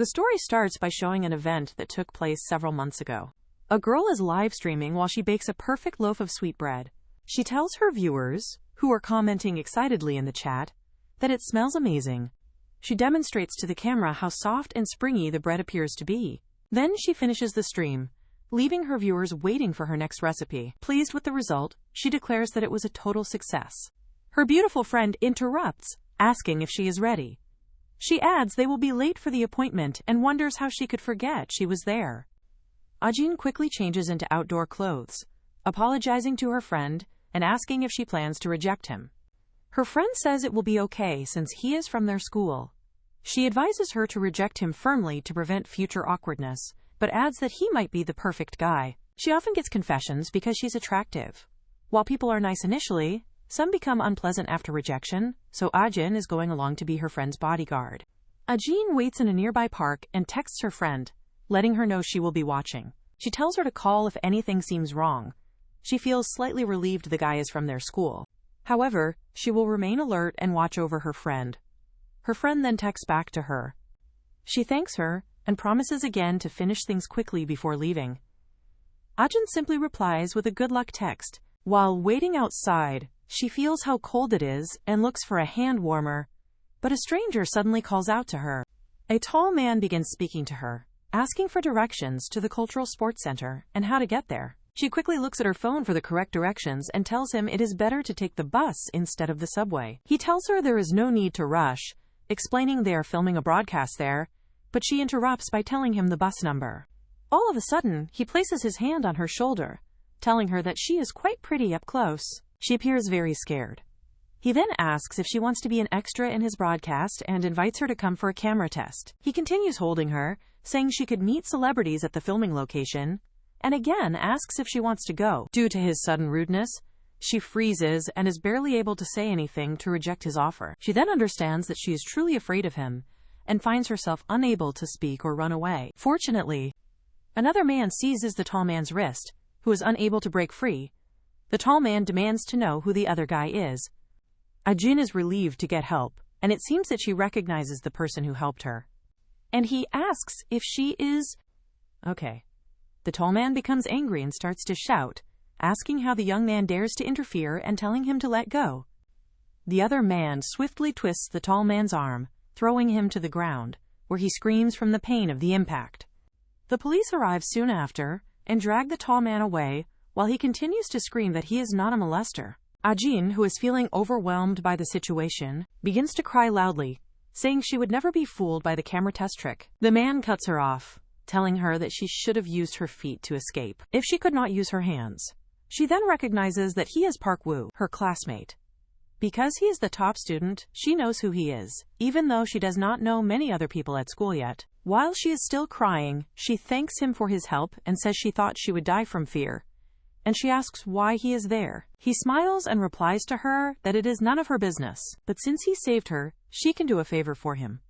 The story starts by showing an event that took place several months ago. A girl is live streaming while she bakes a perfect loaf of sweetbread. She tells her viewers, who are commenting excitedly in the chat, that it smells amazing. She demonstrates to the camera how soft and springy the bread appears to be. Then she finishes the stream, leaving her viewers waiting for her next recipe. Pleased with the result, she declares that it was a total success. Her beautiful friend interrupts, asking if she is ready. She adds they will be late for the appointment and wonders how she could forget she was there. Ajin quickly changes into outdoor clothes, apologizing to her friend and asking if she plans to reject him. Her friend says it will be okay since he is from their school. She advises her to reject him firmly to prevent future awkwardness, but adds that he might be the perfect guy. She often gets confessions because she's attractive. While people are nice initially, some become unpleasant after rejection, so Ajin is going along to be her friend's bodyguard. Ajin waits in a nearby park and texts her friend, letting her know she will be watching. She tells her to call if anything seems wrong. She feels slightly relieved the guy is from their school. However, she will remain alert and watch over her friend. Her friend then texts back to her. She thanks her and promises again to finish things quickly before leaving. Ajin simply replies with a good luck text. While waiting outside, she feels how cold it is and looks for a hand warmer, but a stranger suddenly calls out to her. A tall man begins speaking to her, asking for directions to the cultural sports center and how to get there. She quickly looks at her phone for the correct directions and tells him it is better to take the bus instead of the subway. He tells her there is no need to rush, explaining they are filming a broadcast there, but she interrupts by telling him the bus number. All of a sudden, he places his hand on her shoulder, telling her that she is quite pretty up close. She appears very scared. He then asks if she wants to be an extra in his broadcast and invites her to come for a camera test. He continues holding her, saying she could meet celebrities at the filming location, and again asks if she wants to go. Due to his sudden rudeness, she freezes and is barely able to say anything to reject his offer. She then understands that she is truly afraid of him and finds herself unable to speak or run away. Fortunately, another man seizes the tall man's wrist, who is unable to break free. The tall man demands to know who the other guy is. Ajin is relieved to get help, and it seems that she recognizes the person who helped her. And he asks if she is okay. The tall man becomes angry and starts to shout, asking how the young man dares to interfere and telling him to let go. The other man swiftly twists the tall man's arm, throwing him to the ground, where he screams from the pain of the impact. The police arrive soon after and drag the tall man away while he continues to scream that he is not a molester. Ajin, who is feeling overwhelmed by the situation, begins to cry loudly, saying she would never be fooled by the camera test trick. The man cuts her off, telling her that she should have used her feet to escape if she could not use her hands. She then recognizes that he is Park Woo, her classmate. Because he is the top student, she knows who he is, even though she does not know many other people at school yet. While she is still crying, she thanks him for his help and says she thought she would die from fear. And she asks why he is there. He smiles and replies to her that it is none of her business, but since he saved her, she can do a favor for him.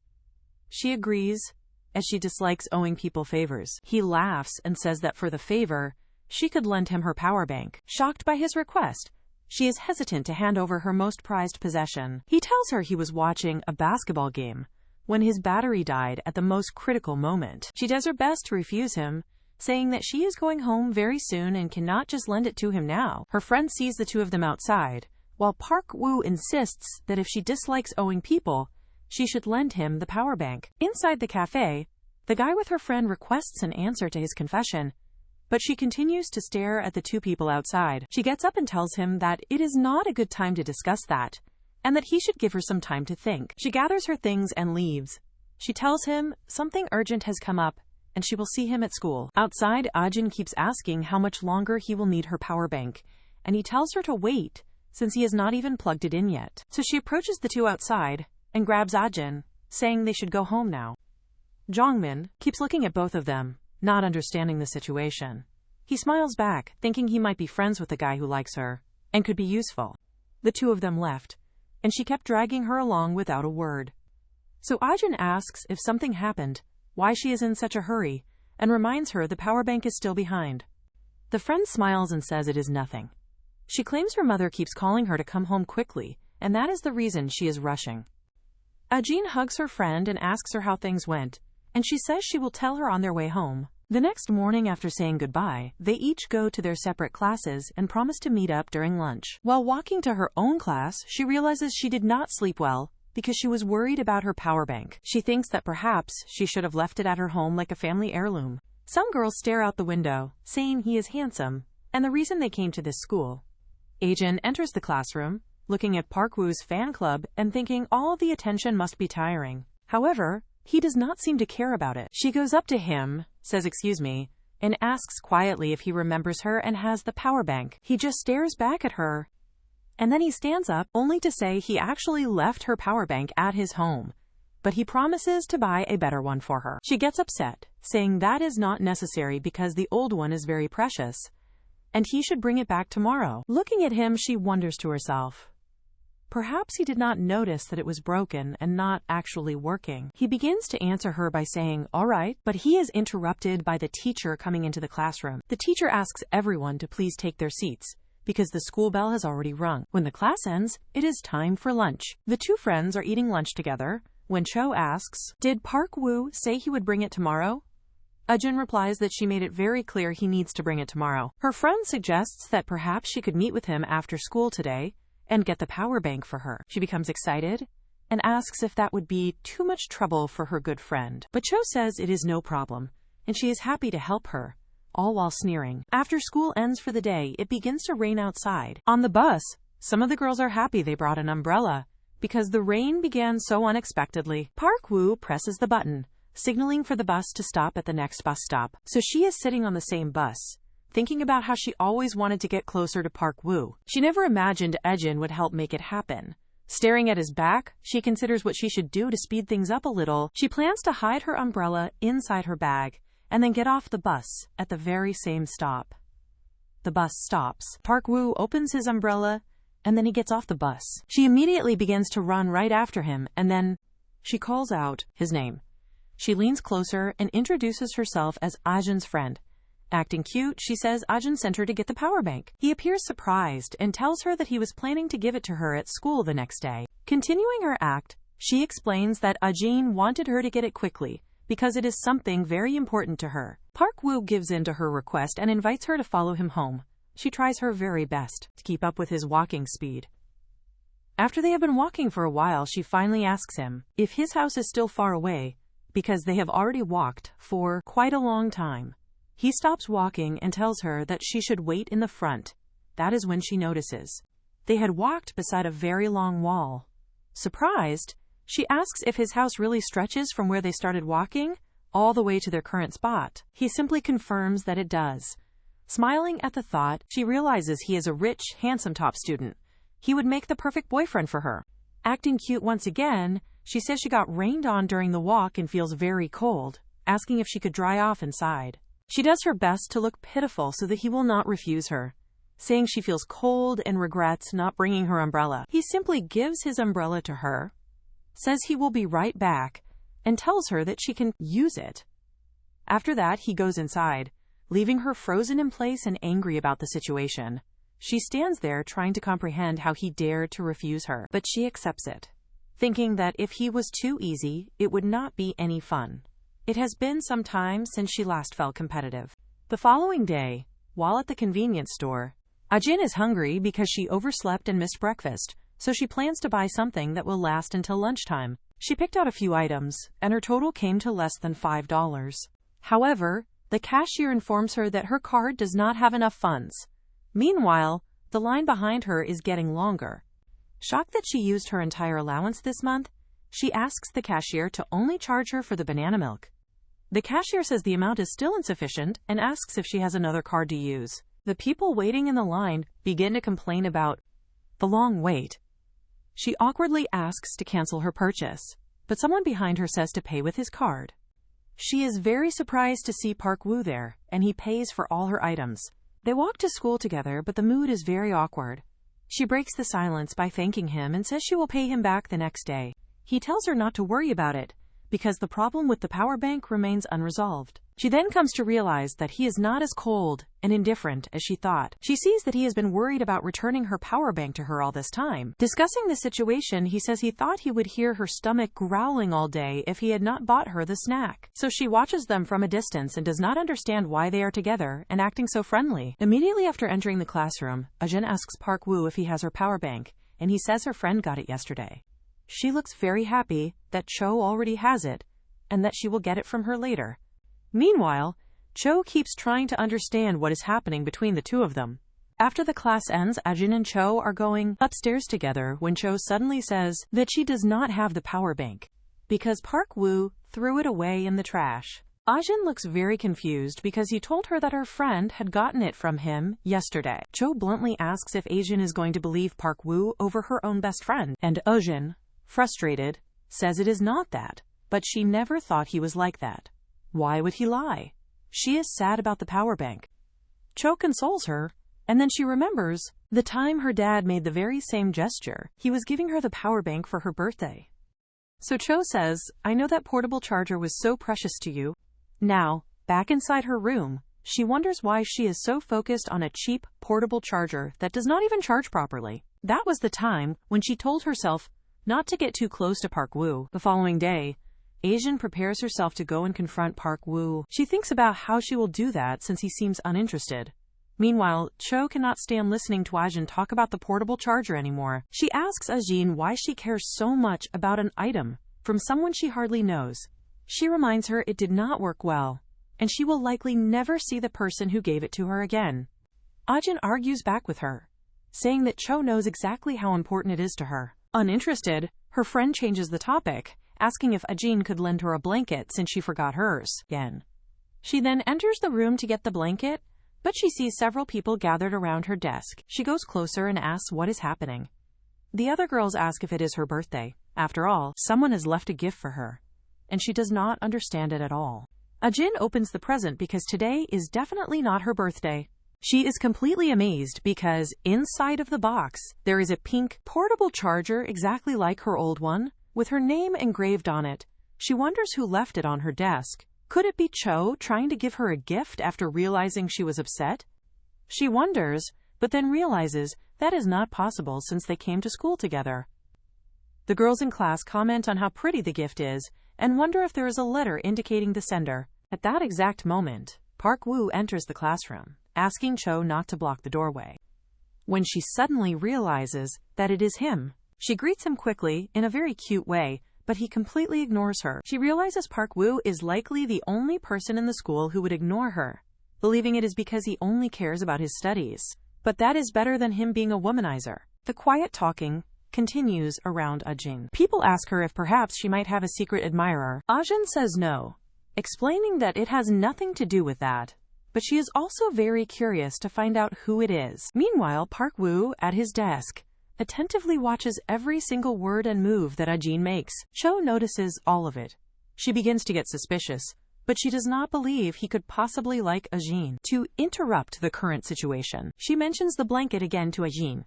She agrees, as she dislikes owing people favors. He laughs and says that for the favor, she could lend him her power bank. Shocked by his request, she is hesitant to hand over her most prized possession. He tells her he was watching a basketball game when his battery died at the most critical moment. She does her best to refuse him, saying that she is going home very soon and cannot just lend it to him now. Her friend sees the two of them outside, while Park Woo insists that if she dislikes owing people, she should lend him the power bank. Inside the cafe, the guy with her friend requests an answer to his confession, but she continues to stare at the two people outside. She gets up and tells him that it is not a good time to discuss that, and that he should give her some time to think. She gathers her things and leaves. She tells him something urgent has come up, and she will see him at school. Outside, Ajin keeps asking how much longer he will need her power bank, and he tells her to wait, since he has not even plugged it in yet. So she approaches the two outside, and grabs Ajin, saying they should go home now. Jongmin keeps looking at both of them, not understanding the situation. He smiles back, thinking he might be friends with the guy who likes her, and could be useful. The two of them left, and she kept dragging her along without a word. So Ajin asks if something happened, why she is in such a hurry, and reminds her the power bank is still behind. The friend smiles and says it is nothing. She claims her mother keeps calling her to come home quickly, and that is the reason she is rushing. Ajin hugs her friend and asks her how things went, and she says she will tell her on their way home. The next morning after saying goodbye, they each go to their separate classes and promise to meet up during lunch. While walking to her own class, she realizes she did not sleep well because she was worried about her power bank. She thinks that perhaps she should have left it at her home like a family heirloom. Some girls stare out the window, saying he is handsome, and the reason they came to this school. Ajin enters the classroom, looking at Park Woo's fan club and thinking all the attention must be tiring. However, he does not seem to care about it. She goes up to him, says excuse me, and asks quietly if he remembers her and has the power bank. He just stares back at her, and then he stands up, only to say he actually left her power bank at his home, but he promises to buy a better one for her. She gets upset, saying that is not necessary because the old one is very precious, and he should bring it back tomorrow. Looking at him, she wonders to herself, perhaps he did not notice that it was broken and not actually working. He begins to answer her by saying, all right, but he is interrupted by the teacher coming into the classroom. The teacher asks everyone to please take their seats, because the school bell has already rung. When the class ends, it is time for lunch. The two friends are eating lunch together when Cho asks, did Park Woo say he would bring it tomorrow? Ajin replies that she made it very clear he needs to bring it tomorrow. Her friend suggests that perhaps she could meet with him after school today and get the power bank for her. She becomes excited and asks if that would be too much trouble for her good friend. But Cho says it is no problem, and she is happy to help her, all while sneering. After school ends for the day, it begins to rain outside. On the bus, some of the girls are happy they brought an umbrella, because the rain began so unexpectedly. Park Woo presses the button, signaling for the bus to stop at the next bus stop. So she is sitting on the same bus, thinking about how she always wanted to get closer to Park Woo. She never imagined Ajin would help make it happen. Staring at his back, she considers what she should do to speed things up a little. She plans to hide her umbrella inside her bag and then get off the bus at the very same stop. The bus stops. Park Woo opens his umbrella and then he gets off the bus. She immediately begins to run right after him, and then she calls out his name. She leans closer and introduces herself as Ajin's friend. Acting cute, she says Ajin sent her to get the power bank. He appears surprised and tells her that he was planning to give it to her at school the next day. Continuing her act, she explains that Ajin wanted her to get it quickly because it is something very important to her. Park Woo gives in to her request and invites her to follow him home. She tries her very best to keep up with his walking speed. After they have been walking for a while, she finally asks him if his house is still far away because they have already walked for quite a long time. He stops walking and tells her that she should wait in the front. That is when she notices they had walked beside a very long wall. Surprised, she asks if his house really stretches from where they started walking all the way to their current spot. He simply confirms that it does. Smiling at the thought, she realizes he is a rich, handsome top student. He would make the perfect boyfriend for her. Acting cute once again, she says she got rained on during the walk and feels very cold, asking if she could dry off inside. She does her best to look pitiful so that he will not refuse her, saying she feels cold and regrets not bringing her umbrella. He simply gives his umbrella to her, says he will be right back, and tells her that she can use it. After that, he goes inside, leaving her frozen in place and angry about the situation. She stands there trying to comprehend how he dared to refuse her, but she accepts it, thinking that if he was too easy, it would not be any fun. It has been some time since she last felt competitive. The following day, while at the convenience store, Ajin is hungry because she overslept and missed breakfast, so she plans to buy something that will last until lunchtime. She picked out a few items, and her total came to less than $5. However, the cashier informs her that her card does not have enough funds. Meanwhile, the line behind her is getting longer. Shocked that she used her entire allowance this month, she asks the cashier to only charge her for the banana milk. The cashier says the amount is still insufficient and asks if she has another card to use. The people waiting in the line begin to complain about the long wait. She awkwardly asks to cancel her purchase, but someone behind her says to pay with his card. She is very surprised to see Park Woo there, and he pays for all her items. They walk to school together, but the mood is very awkward. She breaks the silence by thanking him and says she will pay him back the next day. He tells her not to worry about it, because the problem with the power bank remains unresolved. She then comes to realize that he is not as cold and indifferent as she thought. She sees that he has been worried about returning her power bank to her all this time. Discussing the situation, he says he thought he would hear her stomach growling all day if he had not bought her the snack. So she watches them from a distance and does not understand why they are together and acting so friendly. Immediately after entering the classroom, Ajin asks Park Woo if he has her power bank, and he says her friend got it yesterday. She looks very happy that Cho already has it and that she will get it from her later. Meanwhile, Cho keeps trying to understand what is happening between the two of them. After the class ends, Ajin and Cho are going upstairs together when Cho suddenly says that she does not have the power bank because Park Woo threw it away in the trash. Ajin looks very confused because he told her that her friend had gotten it from him yesterday. Cho bluntly asks if Ajin is going to believe Park Woo over her own best friend, and Ajin, frustrated, says it is not that, but she never thought he was like that. Why would he lie? She is sad about the power bank. Cho consoles her, and then she remembers the time her dad made the very same gesture. He was giving her the power bank for her birthday. So Cho says, I know that portable charger was so precious to you. Now, back inside her room, she wonders why she is so focused on a cheap, portable charger that does not even charge properly. That was the time when she told herself not to get too close to Park Woo. The following day, Ajin prepares herself to go and confront Park Woo. She thinks about how she will do that since he seems uninterested. Meanwhile, Cho cannot stand listening to Ajin talk about the portable charger anymore. She asks Ajin why she cares so much about an item from someone she hardly knows. She reminds her it did not work well, and she will likely never see the person who gave it to her again. Ajin argues back with her, saying that Cho knows exactly how important it is to her. Uninterested, her friend changes the topic, asking if Ajin could lend her a blanket since she forgot hers again. She then enters the room to get the blanket, but she sees several people gathered around her desk. She goes closer and asks what is happening. The other girls ask if it is her birthday. After all, someone has left a gift for her, and she does not understand it at all. Ajin opens the present because today is definitely not her birthday. She is completely amazed because inside of the box, there is a pink portable charger exactly like her old one, with her name engraved on it. She wonders who left it on her desk. Could it be Cho trying to give her a gift after realizing she was upset? She wonders, but then realizes that is not possible since they came to school together. The girls in class comment on how pretty the gift is and wonder if there is a letter indicating the sender. At that exact moment, Park Woo enters the classroom, asking Cho not to block the doorway. When she suddenly realizes that it is him, she greets him quickly in a very cute way, but he completely ignores her. She realizes Park Woo is likely the only person in the school who would ignore her, believing it is because he only cares about his studies. But that is better than him being a womanizer. The quiet talking continues around Ajin. People ask her if perhaps she might have a secret admirer. Ajin says no, explaining that it has nothing to do with that, but she is also very curious to find out who it is. Meanwhile, Park Woo, at his desk, attentively watches every single word and move that Ajin makes. Cho notices all of it. She begins to get suspicious, but she does not believe he could possibly like Ajin. To interrupt the current situation, she mentions the blanket again to Ajin.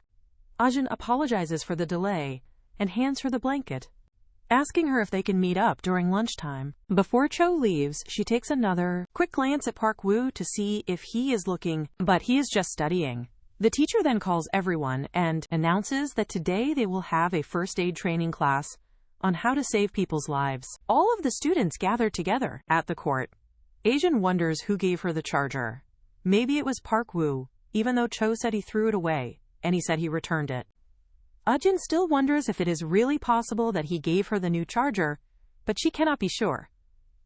Ajin apologizes for the delay and hands her the blanket, asking her if they can meet up during lunchtime. Before Cho leaves, she takes another quick glance at Park Woo to see if he is looking, but he is just studying. The teacher then calls everyone and announces that today they will have a first aid training class on how to save people's lives. All of the students gather together at the court. Ajin wonders who gave her the charger. Maybe it was Park Woo, even though Cho said he threw it away, and he said he returned it. Ajin still wonders if it is really possible that he gave her the new charger, but she cannot be sure.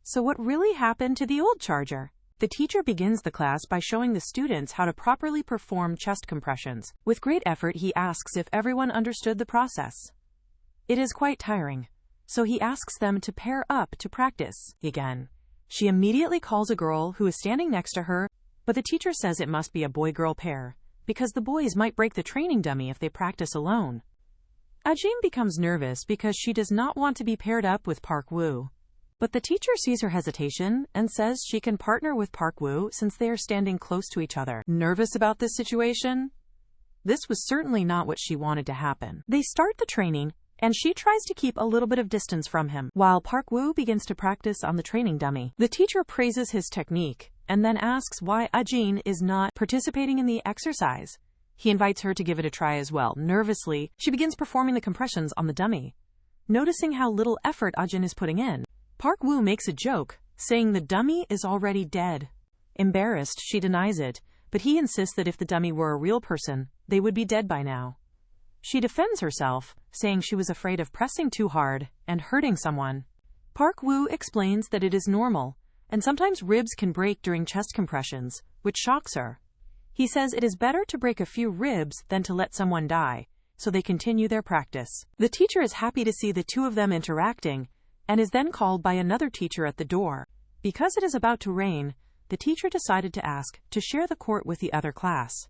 So what really happened to the old charger? The teacher begins the class by showing the students how to properly perform chest compressions. With great effort, he asks if everyone understood the process. It is quite tiring, so he asks them to pair up to practice again. She immediately calls a girl who is standing next to her, but the teacher says it must be a boy-girl pair, because the boys might break the training dummy if they practice alone. Ajin becomes nervous because she does not want to be paired up with Park Woo. But the teacher sees her hesitation and says she can partner with Park Woo since they are standing close to each other. Nervous about this situation? This was certainly not what she wanted to happen. They start the training, and she tries to keep a little bit of distance from him, while Park Woo begins to practice on the training dummy. The teacher praises his technique, and then asks why Ajin is not participating in the exercise. He invites her to give it a try as well. Nervously, she begins performing the compressions on the dummy. Noticing how little effort Ajin is putting in, Park Woo makes a joke, saying the dummy is already dead. Embarrassed, she denies it, but he insists that if the dummy were a real person, they would be dead by now. She defends herself, saying she was afraid of pressing too hard and hurting someone. Park Woo explains that it is normal, and sometimes ribs can break during chest compressions, which shocks her. He says it is better to break a few ribs than to let someone die, so they continue their practice. The teacher is happy to see the two of them interacting, and is then called by another teacher at the door. Because it is about to rain, the teacher decided to ask to share the court with the other class.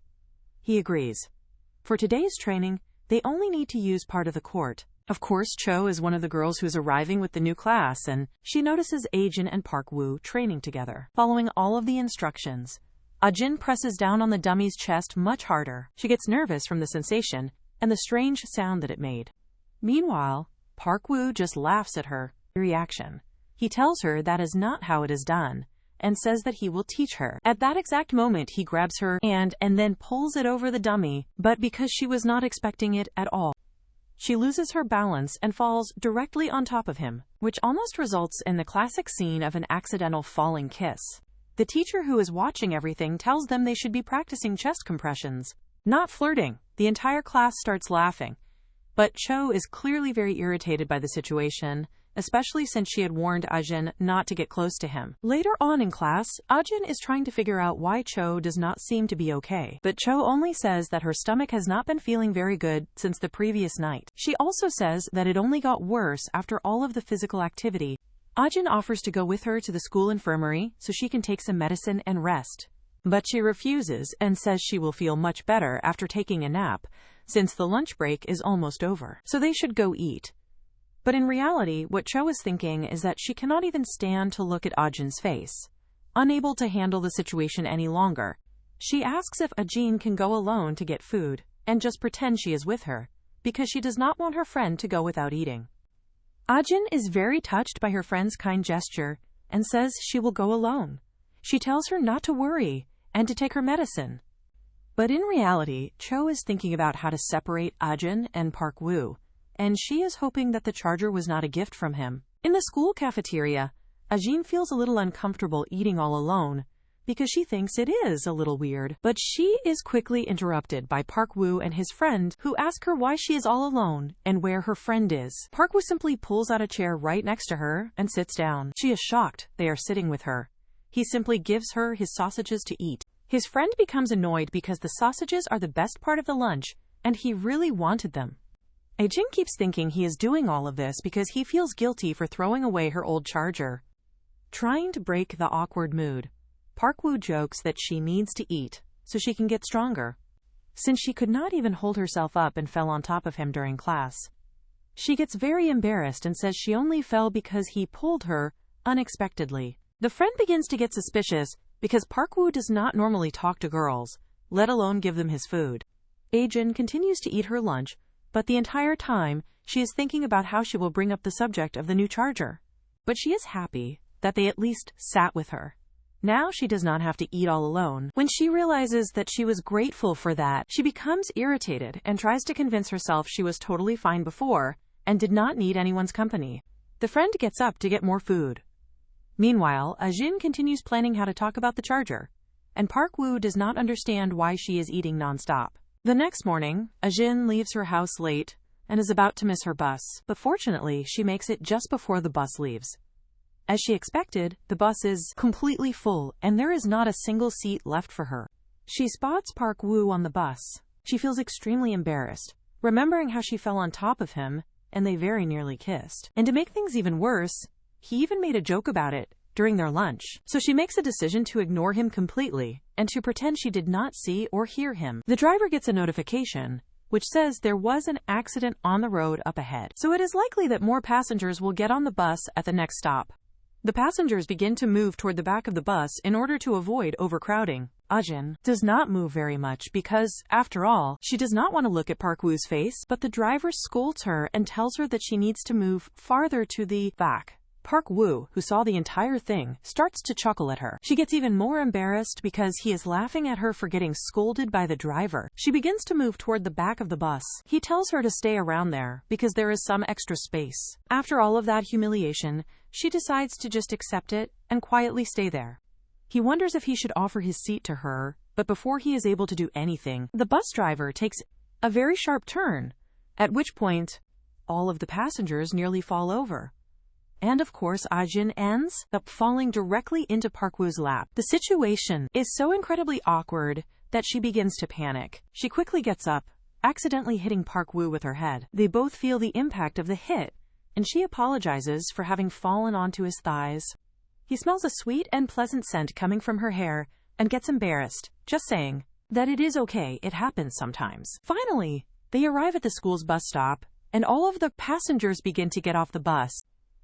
He agrees. For today's training, they only need to use part of the court. Of course, Cho is one of the girls who is arriving with the new class, and she notices Ajin and Park Woo training together. Following all of the instructions, Ajin presses down on the dummy's chest much harder. She gets nervous from the sensation and the strange sound that it made. Meanwhile, Park Woo just laughs at her reaction. He tells her that is not how it is done, and says that he will teach her. At that exact moment, he grabs her and then pulls it over the dummy, but because she was not expecting it at all, she loses her balance and falls directly on top of him, which almost results in the classic scene of an accidental falling kiss. The teacher who is watching everything tells them they should be practicing chest compressions, not flirting. The entire class starts laughing, but Cho is clearly very irritated by the situation, especially since she had warned Ajin not to get close to him. Later on in class, Ajin is trying to figure out why Cho does not seem to be okay, but Cho only says that her stomach has not been feeling very good since the previous night. She also says that it only got worse after all of the physical activity. Ajin offers to go with her to the school infirmary so she can take some medicine and rest, but she refuses and says she will feel much better after taking a nap, since the lunch break is almost over, so they should go eat. But in reality, what Cho is thinking is that she cannot even stand to look at Ajin's face. Unable to handle the situation any longer, she asks if Ajin can go alone to get food and just pretend she is with her, because she does not want her friend to go without eating. Ajin is very touched by her friend's kind gesture and says she will go alone. She tells her not to worry and to take her medicine. But in reality, Cho is thinking about how to separate Ajin and Park Woo, and she is hoping that the charger was not a gift from him. In the school cafeteria, Ajin feels a little uncomfortable eating all alone because she thinks it is a little weird. But she is quickly interrupted by Park Woo and his friend, who ask her why she is all alone and where her friend is. Park Woo simply pulls out a chair right next to her and sits down. She is shocked they are sitting with her. He simply gives her his sausages to eat. His friend becomes annoyed because the sausages are the best part of the lunch, and he really wanted them. Ajin keeps thinking he is doing all of this because he feels guilty for throwing away her old charger. Trying to break the awkward mood, Park Woo jokes that she needs to eat so she can get stronger, since she could not even hold herself up and fell on top of him during class. She gets very embarrassed and says she only fell because he pulled her unexpectedly. The friend begins to get suspicious because Park Woo does not normally talk to girls, let alone give them his food. Ajin continues to eat her lunch, but the entire time she is thinking about how she will bring up the subject of the new charger. But she is happy that they at least sat with her. Now she does not have to eat all alone. When she realizes that she was grateful for that, she becomes irritated and tries to convince herself she was totally fine before and did not need anyone's company. The friend gets up to get more food. Meanwhile, Ajin continues planning how to talk about the charger, and Park Woo does not understand why she is eating nonstop. The next morning, Ajin leaves her house late and is about to miss her bus, but fortunately she makes it just before the bus leaves. As she expected, the bus is completely full and there is not a single seat left for her. She spots Park Woo on the bus. She feels extremely embarrassed, remembering how she fell on top of him and they very nearly kissed. And to make things even worse, he even made a joke about it during their lunch. So she makes a decision to ignore him completely and to pretend she did not see or hear him. The driver gets a notification which says there was an accident on the road up ahead, so it is likely that more passengers will get on the bus at the next stop. The passengers begin to move toward the back of the bus in order to avoid overcrowding. Ajin does not move very much because, after all, she does not want to look at Park Woo's face, but the driver scolds her and tells her that she needs to move farther to the back. Park Woo, who saw the entire thing, starts to chuckle at her. She gets even more embarrassed because he is laughing at her for getting scolded by the driver. She begins to move toward the back of the bus. He tells her to stay around there because there is some extra space. After all of that humiliation, she decides to just accept it and quietly stay there. He wonders if he should offer his seat to her, but before he is able to do anything, the bus driver takes a very sharp turn, at which point all of the passengers nearly fall over. And of course, Ajin ends up falling directly into Park Woo's lap. The situation is so incredibly awkward that she begins to panic. She quickly gets up, accidentally hitting Park Woo with her head. They both feel the impact of the hit, and she apologizes for having fallen onto his thighs. He smells a sweet and pleasant scent coming from her hair and gets embarrassed, just saying that it is okay, it happens sometimes. Finally, they arrive at the school's bus stop, and all of the passengers begin to get off the bus.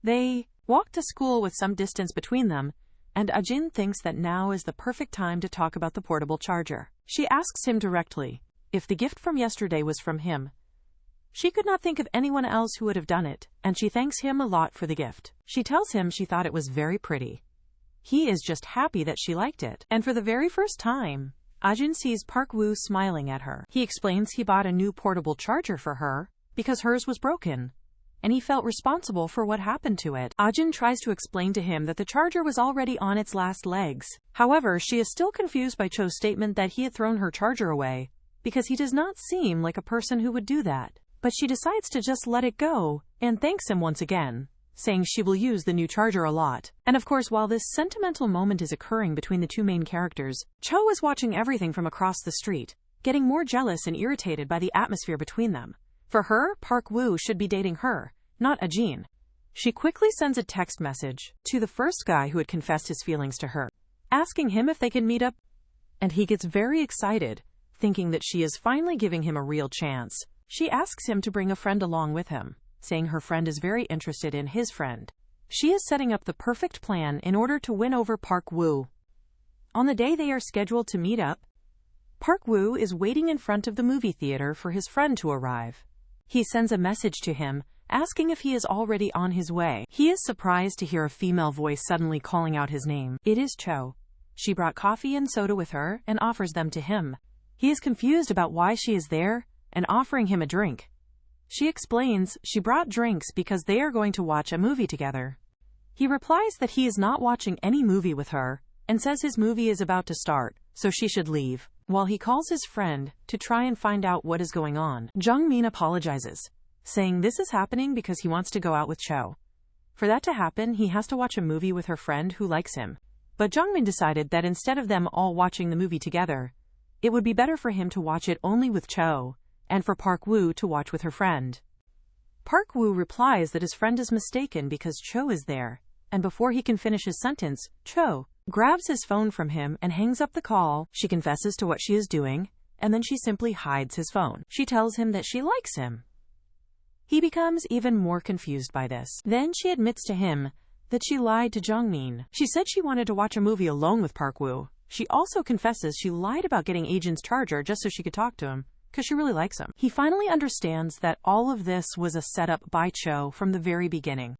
They walk to school with some distance between them, and Ajin thinks that now is the perfect time to talk about the portable charger. She asks him directly if the gift from yesterday was from him. She could not think of anyone else who would have done it, and she thanks him a lot for the gift. She tells him she thought it was very pretty. He is just happy that she liked it, and for the very first time, Ajin sees Park Woo smiling at her. He explains he bought a new portable charger for her because hers was broken, and he felt responsible for what happened to it. Ajin tries to explain to him that the charger was already on its last legs. However, she is still confused by Cho's statement that he had thrown her charger away, because he does not seem like a person who would do that. But she decides to just let it go, and thanks him once again, saying she will use the new charger a lot. And of course, while this sentimental moment is occurring between the two main characters, Cho is watching everything from across the street, getting more jealous and irritated by the atmosphere between them. For her, Park Woo should be dating her, not Ajin. She quickly sends a text message to the first guy who had confessed his feelings to her, asking him if they can meet up, and he gets very excited, thinking that she is finally giving him a real chance. She asks him to bring a friend along with him, saying her friend is very interested in his friend. She is setting up the perfect plan in order to win over Park Woo. On the day they are scheduled to meet up, Park Woo is waiting in front of the movie theater for his friend to arrive. He sends a message to him, asking if he is already on his way. He is surprised to hear a female voice suddenly calling out his name. It is Cho. She brought coffee and soda with her and offers them to him. He is confused about why she is there and offering him a drink. She explains she brought drinks because they are going to watch a movie together. He replies that he is not watching any movie with her and says his movie is about to start, so she should leave. While he calls his friend to try and find out what is going on, Jungmin apologizes, saying this is happening because he wants to go out with Cho. For that to happen, he has to watch a movie with her friend who likes him. But Jungmin decided that instead of them all watching the movie together, it would be better for him to watch it only with Cho, and for Park Woo to watch with her friend. Park Woo replies that his friend is mistaken because Cho is there, and before he can finish his sentence, Cho grabs his phone from him and hangs up the call. She confesses to what she is doing, and then she simply hides his phone. She tells him that she likes him. He becomes even more confused by this. Then she admits to him that she lied to Jungmin. She said she wanted to watch a movie alone with Park Woo. She also confesses she lied about getting Ajin's charger just so she could talk to him, because she really likes him. He finally understands that all of this was a setup by Cho from the very beginning.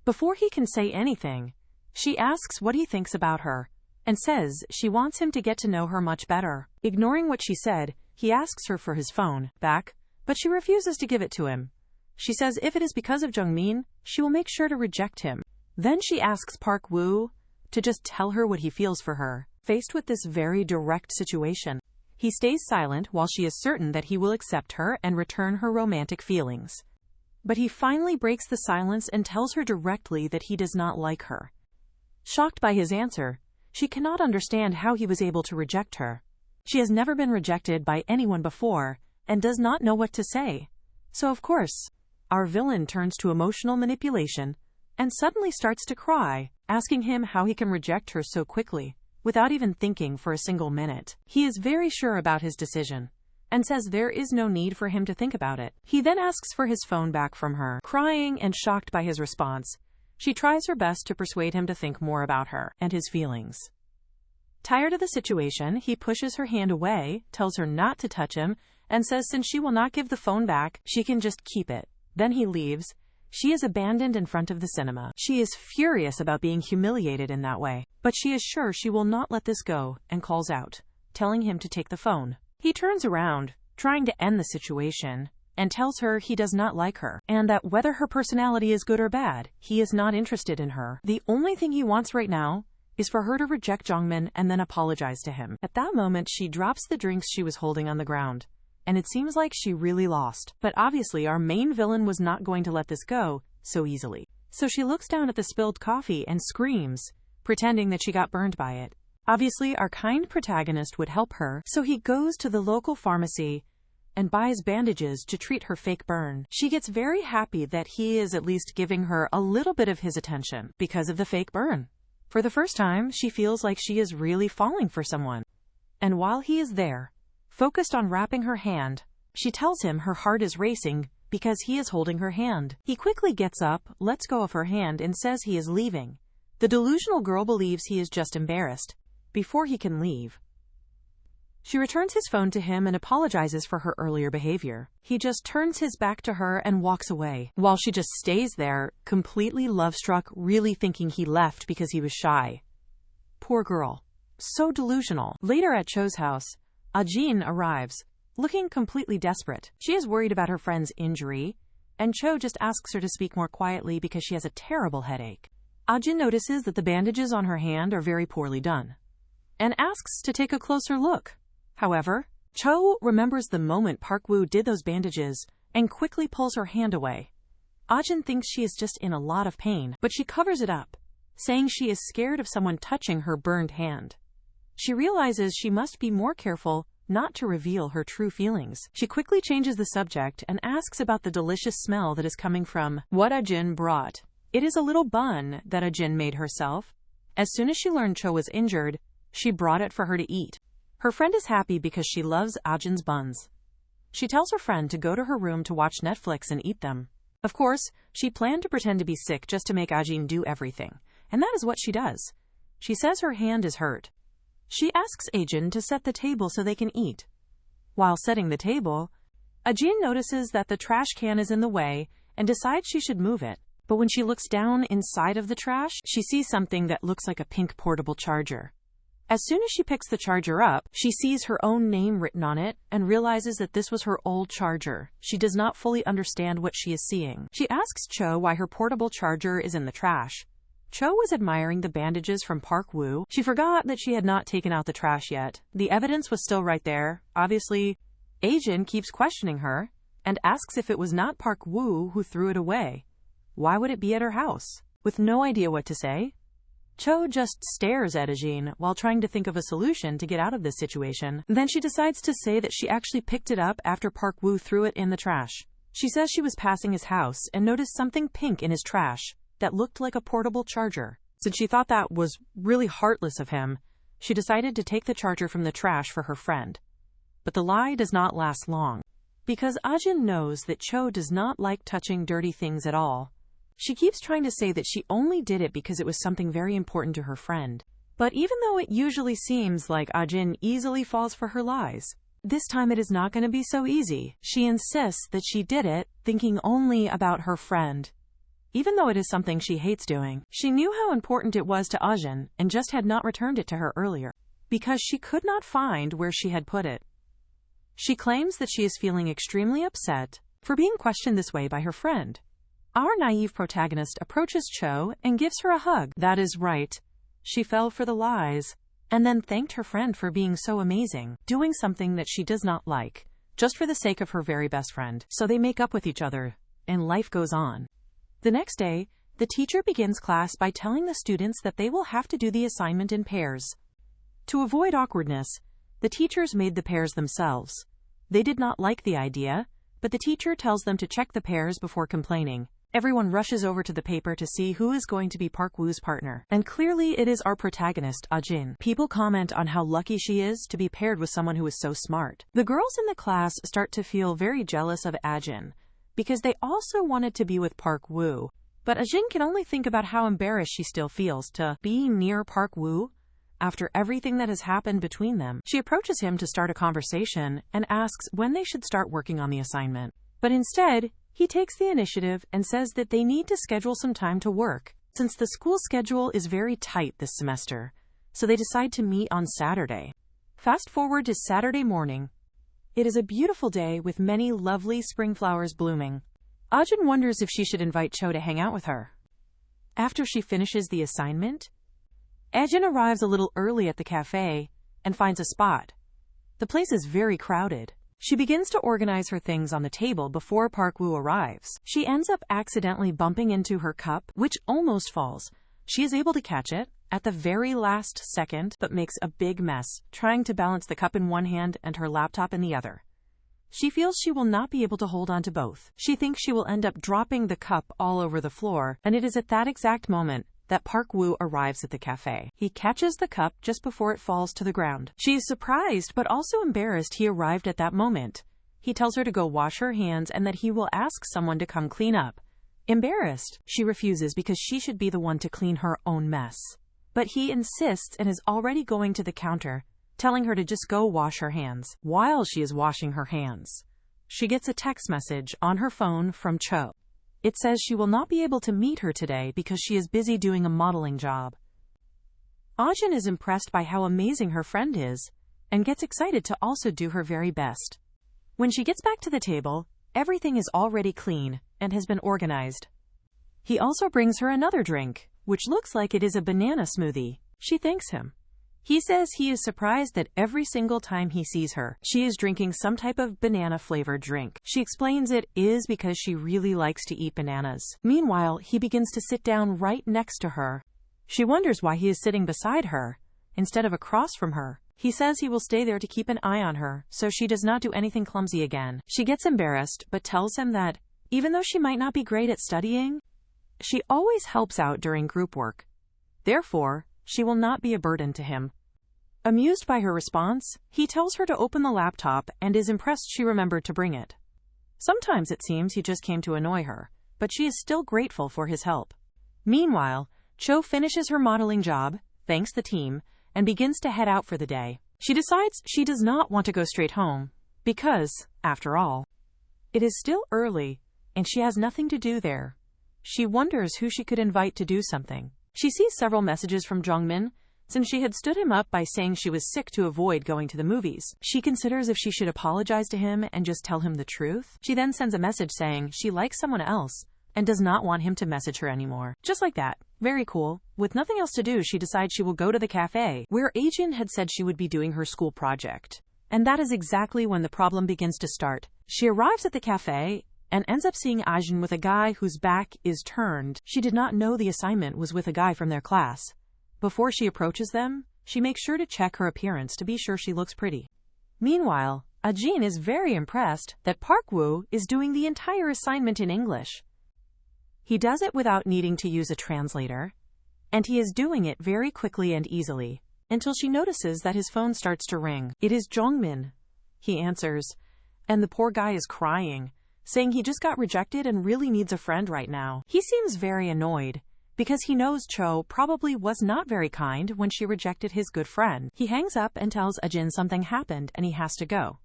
Before he can say anything, she asks what he thinks about her, and says she wants him to get to know her much better. Ignoring what she said, he asks her for his phone back, but she refuses to give it to him. She says if it is because of Jungmin, she will make sure to reject him. Then she asks Park Woo to just tell her what he feels for her. Faced with this very direct situation, he stays silent while she is certain that he will accept her and return her romantic feelings. But he finally breaks the silence and tells her directly that he does not like her. Shocked by his answer, she cannot understand how he was able to reject her. She has never been rejected by anyone before and does not know what to say. So of course, our villain turns to emotional manipulation and suddenly starts to cry, asking him how he can reject her so quickly, without even thinking for a single minute. He is very sure about his decision, and says there is no need for him to think about it. He then asks for his phone back from her. Crying and shocked by his response, she tries her best to persuade him to think more about her and his feelings. Tired of the situation, he pushes her hand away, tells her not to touch him, and says since she will not give the phone back, she can just keep it. Then he leaves. She is abandoned in front of the cinema. She is furious about being humiliated in that way, but she is sure she will not let this go and calls out, telling him to take the phone. He turns around, trying to end the situation, and tells her he does not like her, and that whether her personality is good or bad, he is not interested in her. The only thing he wants right now is for her to reject Jongmin and then apologize to him. At that moment, she drops the drinks she was holding on the ground, and it seems like she really lost. But obviously, our main villain was not going to let this go so easily. So she looks down at the spilled coffee and screams, pretending that she got burned by it. Obviously, our kind protagonist would help her, so he goes to the local pharmacy and buys bandages to treat her fake burn. She gets very happy that he is at least giving her a little bit of his attention because of the fake burn. For the first time, she feels like she is really falling for someone. And while he is there, focused on wrapping her hand, she tells him her heart is racing because he is holding her hand. He quickly gets up, lets go of her hand, and says he is leaving. The delusional girl believes he is just embarrassed before he can leave. She returns his phone to him and apologizes for her earlier behavior. He just turns his back to her and walks away, while she just stays there, completely love-struck, really thinking he left because he was shy. Poor girl. So delusional. Later at Cho's house, Ajin arrives, looking completely desperate. She is worried about her friend's injury, and Cho just asks her to speak more quietly because she has a terrible headache. Ajin notices that the bandages on her hand are very poorly done, and asks to take a closer look. However, Cho remembers the moment Park Woo did those bandages and quickly pulls her hand away. Ajin thinks she is just in a lot of pain, but she covers it up, saying she is scared of someone touching her burned hand. She realizes she must be more careful not to reveal her true feelings. She quickly changes the subject and asks about the delicious smell that is coming from what Ajin brought. It is a little bun that Ajin made herself. As soon as she learned Cho was injured, she brought it for her to eat. Her friend is happy because she loves Ajin's buns. She tells her friend to go to her room to watch Netflix and eat them. Of course, she planned to pretend to be sick just to make Ajin do everything, and that is what she does. She says her hand is hurt. She asks Ajin to set the table so they can eat. While setting the table, Ajin notices that the trash can is in the way and decides she should move it. But when she looks down inside of the trash, she sees something that looks like a pink portable charger. As soon as she picks the charger up, she sees her own name written on it and realizes that this was her old charger. She does not fully understand what she is seeing. She asks Cho why her portable charger is in the trash. Cho was admiring the bandages from Park Woo. She forgot that she had not taken out the trash yet. The evidence was still right there. Obviously, Ajin keeps questioning her and asks if it was not Park Woo who threw it away. Why would it be at her house? With no idea what to say, Cho just stares at Ajin while trying to think of a solution to get out of this situation. Then she decides to say that she actually picked it up after Park Woo threw it in the trash. She says she was passing his house and noticed something pink in his trash that looked like a portable charger. Since she thought that was really heartless of him, she decided to take the charger from the trash for her friend. But the lie does not last long, because Ajin knows that Cho does not like touching dirty things at all. She keeps trying to say that she only did it because it was something very important to her friend. But even though it usually seems like Ajin easily falls for her lies, this time it is not going to be so easy. She insists that she did it, thinking only about her friend. Even though it is something she hates doing, she knew how important it was to Ajin and just had not returned it to her earlier, because she could not find where she had put it. She claims that she is feeling extremely upset for being questioned this way by her friend. Our naive protagonist approaches Cho and gives her a hug. That is right. She fell for the lies, and then thanked her friend for being so amazing, doing something that she does not like, just for the sake of her very best friend. So they make up with each other, and life goes on. The next day, the teacher begins class by telling the students that they will have to do the assignment in pairs. To avoid awkwardness, the teachers made the pairs themselves. They did not like the idea, but the teacher tells them to check the pairs before complaining. Everyone rushes over to the paper to see who is going to be Park Woo's partner. And clearly it is our protagonist, Ajin. People comment on how lucky she is to be paired with someone who is so smart. The girls in the class start to feel very jealous of Ajin, because they also wanted to be with Park Woo. But Ajin can only think about how embarrassed she still feels to be near Park Woo, After everything that has happened between them, she approaches him to start a conversation and asks when they should start working on the assignment. But instead, he takes the initiative and says that they need to schedule some time to work, since the school schedule is very tight this semester. So they decide to meet on Saturday. Fast forward to Saturday morning. It is a beautiful day with many lovely spring flowers blooming. Ajin wonders if she should invite Cho to hang out with her. After she finishes the assignment, Ajin arrives a little early at the cafe and finds a spot. The place is very crowded. She begins to organize her things on the table before Park Woo arrives. She ends up accidentally bumping into her cup, which almost falls. She is able to catch it at the very last second, but makes a big mess, trying to balance the cup in one hand and her laptop in the other. She feels she will not be able to hold on to both. She thinks she will end up dropping the cup all over the floor, and it is at that exact moment that Park Woo arrives at the cafe. He catches the cup just before it falls to the ground. She is surprised but also embarrassed he arrived at that moment. He tells her to go wash her hands and that he will ask someone to come clean up. Embarrassed, she refuses because she should be the one to clean her own mess. But he insists and is already going to the counter, telling her to just go wash her hands. While she is washing her hands, she gets a text message on her phone from Cho. It says she will not be able to meet her today because she is busy doing a modeling job. Ajin is impressed by how amazing her friend is and gets excited to also do her very best. When she gets back to the table, everything is already clean and has been organized. He also brings her another drink, which looks like it is a banana smoothie. She thanks him. He says he is surprised that every single time he sees her, she is drinking some type of banana-flavored drink. She explains it is because she really likes to eat bananas. Meanwhile, he begins to sit down right next to her. She wonders why he is sitting beside her, instead of across from her. He says he will stay there to keep an eye on her, so she does not do anything clumsy again. She gets embarrassed, but tells him that, even though she might not be great at studying, she always helps out during group work. Therefore, she will not be a burden to him. Amused by her response, he tells her to open the laptop and is impressed she remembered to bring it. Sometimes it seems he just came to annoy her, but she is still grateful for his help. Meanwhile, Cho finishes her modeling job, thanks the team, and begins to head out for the day. She decides she does not want to go straight home, because, after all, it is still early, and she has nothing to do there. She wonders who she could invite to do something. She sees several messages from Jongmin, since she had stood him up by saying she was sick to avoid going to the movies. She considers if she should apologize to him and just tell him the truth. She then sends a message saying she likes someone else and does not want him to message her anymore. Just like that. Very cool. With nothing else to do, she decides she will go to the cafe, where Ajin had said she would be doing her school project. And that is exactly when the problem begins to start. She arrives at the cafe and ends up seeing Ajin with a guy whose back is turned. She did not know the assignment was with a guy from their class. Before she approaches them, she makes sure to check her appearance to be sure she looks pretty. Meanwhile, Ajin is very impressed that Park Woo is doing the entire assignment in English. He does it without needing to use a translator, and he is doing it very quickly and easily, until she notices that his phone starts to ring. It is Jongmin. He answers, and the poor guy is crying, saying he just got rejected and really needs a friend right now. He seems very annoyed, because he knows Cho probably was not very kind when she rejected his good friend. He hangs up and tells Ajin something happened and he has to go.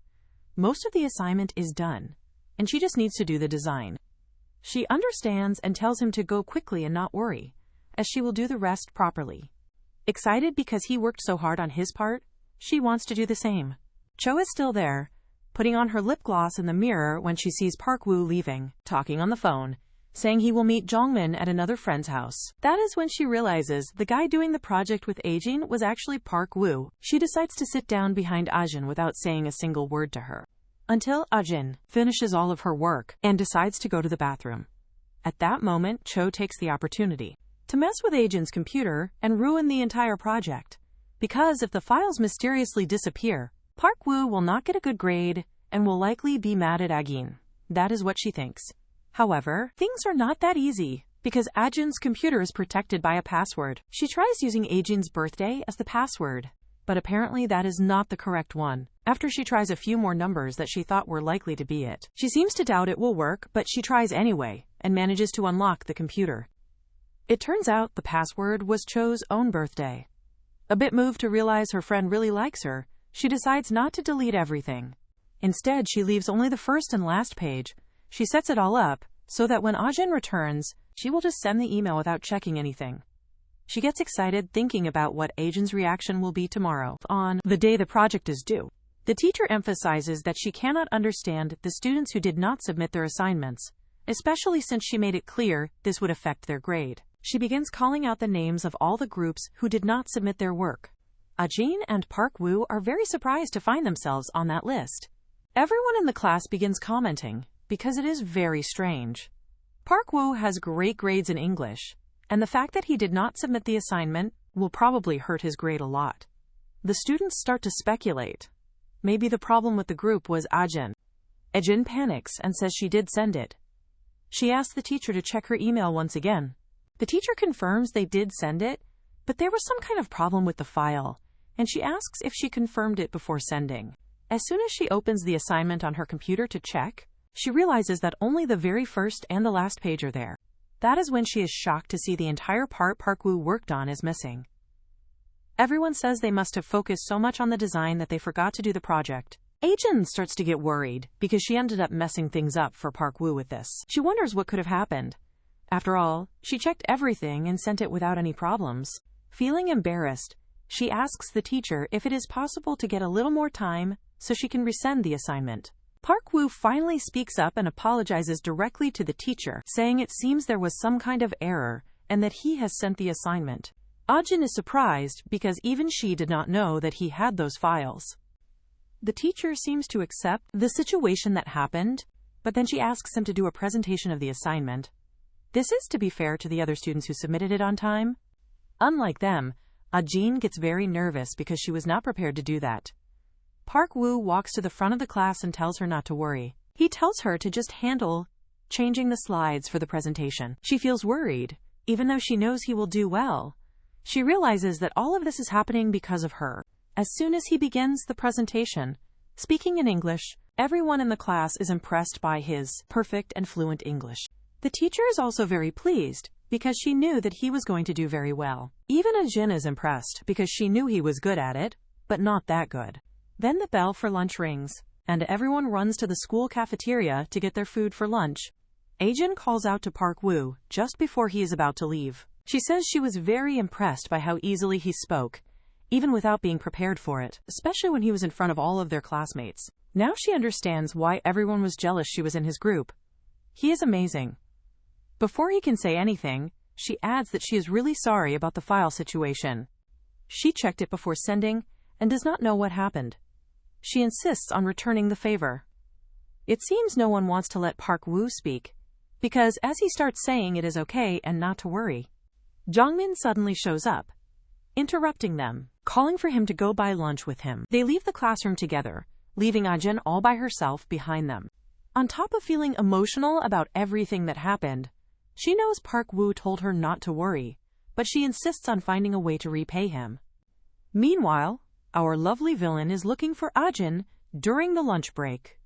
Most of the assignment is done, and she just needs to do the design. She understands and tells him to go quickly and not worry, as she will do the rest properly. Excited because he worked so hard on his part, she wants to do the same. Cho is still there, putting on her lip gloss in the mirror when she sees Park Woo leaving, talking on the phone, saying he will meet Jongmin at another friend's house. That is when she realizes the guy doing the project with Ajin was actually Park Woo. She decides to sit down behind Ajin without saying a single word to her, until Ajin finishes all of her work and decides to go to the bathroom. At that moment, Cho takes the opportunity to mess with Ajin's computer and ruin the entire project, because if the files mysteriously disappear, Park Woo will not get a good grade and will likely be mad at Ajin. That is what she thinks. However, things are not that easy, because Ajin's computer is protected by a password. She tries using Ajin's birthday as the password, but apparently that is not the correct one. After she tries a few more numbers that she thought were likely to be it, she seems to doubt it will work, but she tries anyway, and manages to unlock the computer. It turns out the password was Cho's own birthday. A bit moved to realize her friend really likes her, she decides not to delete everything. Instead, she leaves only the first and last page. She sets it all up so that when Ajin returns, she will just send the email without checking anything. She gets excited thinking about what Ajin's reaction will be tomorrow, on the day the project is due. The teacher emphasizes that she cannot understand the students who did not submit their assignments, especially since she made it clear this would affect their grade. She begins calling out the names of all the groups who did not submit their work. Ajin and Park Woo are very surprised to find themselves on that list. Everyone in the class begins commenting, because it is very strange. Park Woo has great grades in English, and the fact that he did not submit the assignment will probably hurt his grade a lot. The students start to speculate. Maybe the problem with the group was Ajin. Ajin panics and says she did send it. She asks the teacher to check her email once again. The teacher confirms they did send it, but there was some kind of problem with the file, and she asks if she confirmed it before sending. As soon as she opens the assignment on her computer to check, she realizes that only the very first and the last page are there. That is when she is shocked to see the entire part Park Woo worked on is missing. Everyone says they must have focused so much on the design that they forgot to do the project. Ajin starts to get worried because she ended up messing things up for Park Woo with this. She wonders what could have happened. After all, she checked everything and sent it without any problems. Feeling embarrassed, she asks the teacher if it is possible to get a little more time so she can resend the assignment. Park Woo finally speaks up and apologizes directly to the teacher, saying it seems there was some kind of error and that he has sent the assignment. Ajin is surprised because even she did not know that he had those files. The teacher seems to accept the situation that happened, but then she asks him to do a presentation of the assignment. This is to be fair to the other students who submitted it on time. Unlike them, Ajin gets very nervous because she was not prepared to do that. Park Woo walks to the front of the class and tells her not to worry. He tells her to just handle changing the slides for the presentation. She feels worried, even though she knows he will do well. She realizes that all of this is happening because of her. As soon as he begins the presentation, speaking in English, everyone in the class is impressed by his perfect and fluent English. The teacher is also very pleased because she knew that he was going to do very well. Even Ajin is impressed because she knew he was good at it, but not that good. Then the bell for lunch rings, and everyone runs to the school cafeteria to get their food for lunch. Ajin calls out to Park Woo just before he is about to leave. She says she was very impressed by how easily he spoke, even without being prepared for it, especially when he was in front of all of their classmates. Now she understands why everyone was jealous she was in his group. He is amazing. Before he can say anything, she adds that she is really sorry about the file situation. She checked it before sending and does not know what happened. She insists on returning the favor. It seems no one wants to let Park Woo speak, because as he starts saying it is okay and not to worry, Jongmin suddenly shows up, interrupting them, calling for him to go buy lunch with him. They leave the classroom together, leaving Ajin all by herself behind them. On top of feeling emotional about everything that happened, she knows Park Woo told her not to worry, but she insists on finding a way to repay him. Meanwhile, our lovely villain is looking for Ajin during the lunch break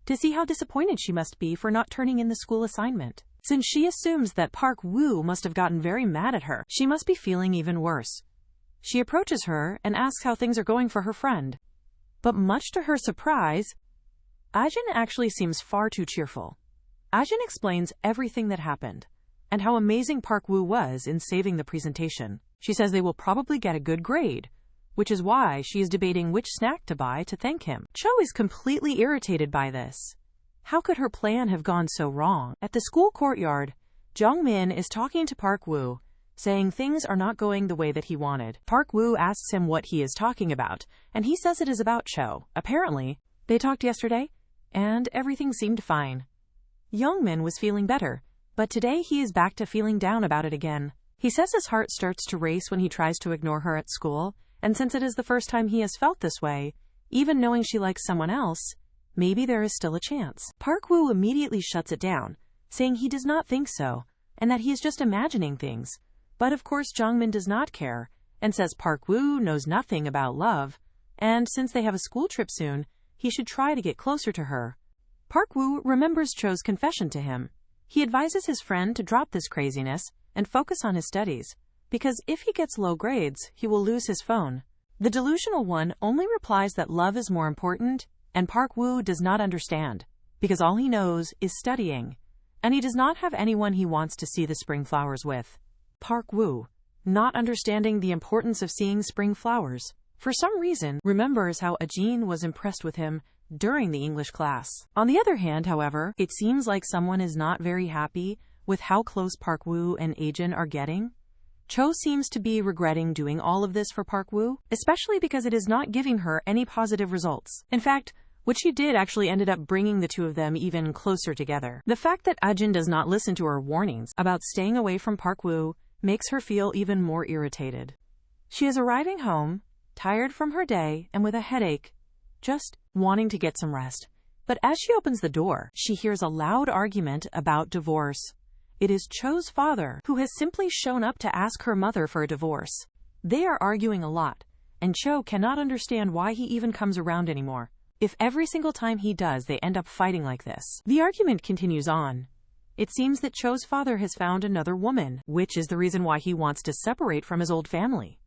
to see how disappointed she must be for not turning in the school assignment. Since she assumes that Park Woo must have gotten very mad at her, she must be feeling even worse. She approaches her and asks how things are going for her friend. But much to her surprise, Ajin actually seems far too cheerful. Ajin explains everything that happened and how amazing Park Woo was in saving the presentation. She says they will probably get a good grade, which is why she is debating which snack to buy to thank him. Cho is completely irritated by this. How could her plan have gone so wrong? At the school courtyard, Jongmin is talking to Park Woo, saying things are not going the way that he wanted. Park Woo asks him what he is talking about, and he says it is about Cho. Apparently, they talked yesterday, and everything seemed fine. Jongmin was feeling better, but today he is back to feeling down about it again. He says his heart starts to race when he tries to ignore her at school, and since it is the first time he has felt this way, even knowing she likes someone else, maybe there is still a chance. Park Woo immediately shuts it down, saying he does not think so, and that he is just imagining things. But of course Jongmin does not care, and says Park Woo knows nothing about love, and since they have a school trip soon, he should try to get closer to her. Park Woo remembers Cho's confession to him. He advises his friend to drop this craziness and focus on his studies. because if he gets low grades, he will lose his phone. The delusional one only replies that love is more important, and Park Woo does not understand, because all he knows is studying, and he does not have anyone he wants to see the spring flowers with. Park Woo, not understanding the importance of seeing spring flowers, for some reason remembers how Ajin was impressed with him during the English class. On the other hand, however, it seems like someone is not very happy with how close Park Woo and Ajin are getting. Cho seems to be regretting doing all of this for Park Woo, especially because it is not giving her any positive results. In fact, what she did actually ended up bringing the two of them even closer together. The fact that Ajin does not listen to her warnings about staying away from Park Woo makes her feel even more irritated. She is arriving home, tired from her day and with a headache, just wanting to get some rest. But as she opens the door, she hears a loud argument about divorce. It is Cho's father who has simply shown up to ask her mother for a divorce. They are arguing a lot, and Cho cannot understand why he even comes around anymore. If every single time he does, they end up fighting like this. The argument continues on. It seems that Cho's father has found another woman, which is the reason why he wants to separate from his old family.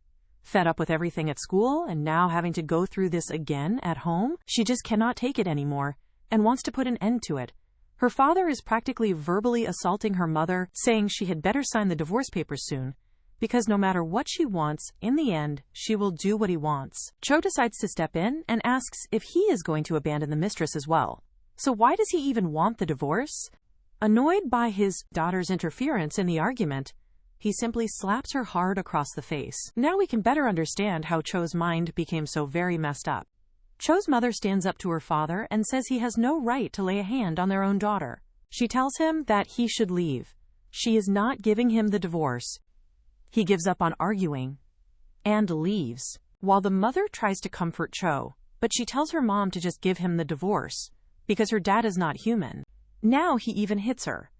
Fed up with everything at school and now having to go through this again at home, she just cannot take it anymore and wants to put an end to it. Her father is practically verbally assaulting her mother, saying she had better sign the divorce papers soon, because no matter what she wants, in the end, she will do what he wants. Cho decides to step in and asks if he is going to abandon the mistress as well. So why does he even want the divorce? Annoyed by his daughter's interference in the argument, he simply slaps her hard across the face. Now we can better understand how Cho's mind became so very messed up. Cho's mother stands up to her father and says he has no right to lay a hand on their own daughter. She tells him that he should leave. She is not giving him the divorce. He gives up on arguing and leaves, while the mother tries to comfort Cho, but she tells her mom to just give him the divorce because her dad is not human. Now he even hits her.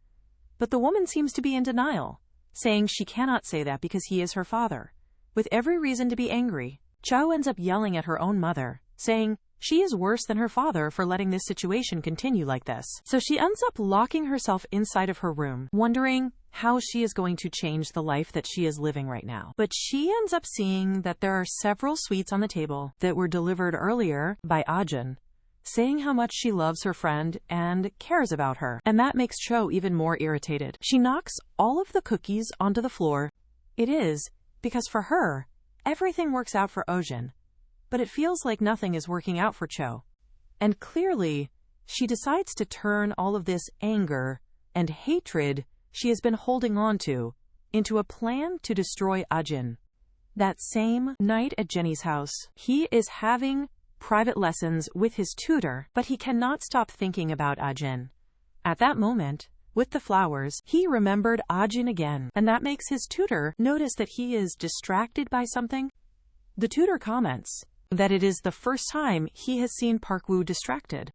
But the woman seems to be in denial, saying she cannot say that because he is her father. With every reason to be angry, Cho ends up yelling at her own mother, saying she is worse than her father for letting this situation continue like this. So she ends up locking herself inside of her room, wondering how she is going to change the life that she is living right now. But she ends up seeing that there are several sweets on the table that were delivered earlier by Ajin, saying how much she loves her friend and cares about her. And that makes Cho even more irritated. She knocks all of the cookies onto the floor. It is because for her, everything works out for Ajin, but it feels like nothing is working out for Cho. And clearly, she decides to turn all of this anger and hatred she has been holding on to into a plan to destroy Ajin. That same night at Jenny's house, he is having private lessons with his tutor, but he cannot stop thinking about Ajin. At that moment, with the flowers, he remembered Ajin again, and that makes his tutor notice that he is distracted by something. The tutor comments that it is the first time he has seen Park Woo distracted.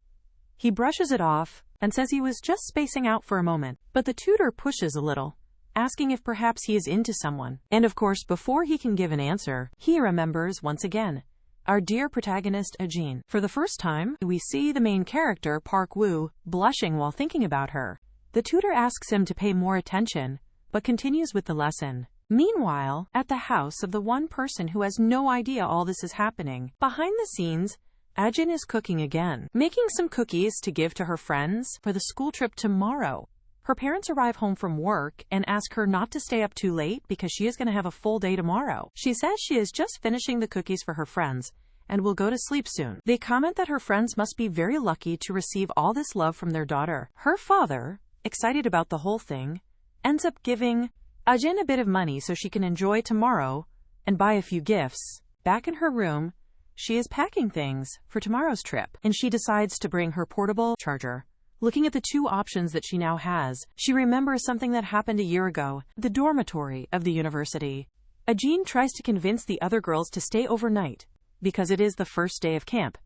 He brushes it off and says he was just spacing out for a moment, but the tutor pushes a little, asking if perhaps he is into someone. And of course, before he can give an answer, he remembers once again our dear protagonist Ajin. For the first time, we see the main character, Park Woo, blushing while thinking about her. The tutor asks him to pay more attention, but continues with the lesson. Meanwhile, at the house of the one person who has no idea all this is happening, behind the scenes, Ajin is cooking again, making some cookies to give to her friends for the school trip tomorrow. Her parents arrive home from work and ask her not to stay up too late because she is going to have a full day tomorrow. She says she is just finishing the cookies for her friends and will go to sleep soon. They comment that her friends must be very lucky to receive all this love from their daughter. Her father, excited about the whole thing, ends up giving Ajin a bit of money so she can enjoy tomorrow and buy a few gifts. Back in her room, she is packing things for tomorrow's trip, and she decides to bring her portable charger. Looking at the two options that she now has, she remembers something that happened a year ago, the dormitory of the university. Ajin tries to convince the other girls to stay overnight because it is the first day of camp.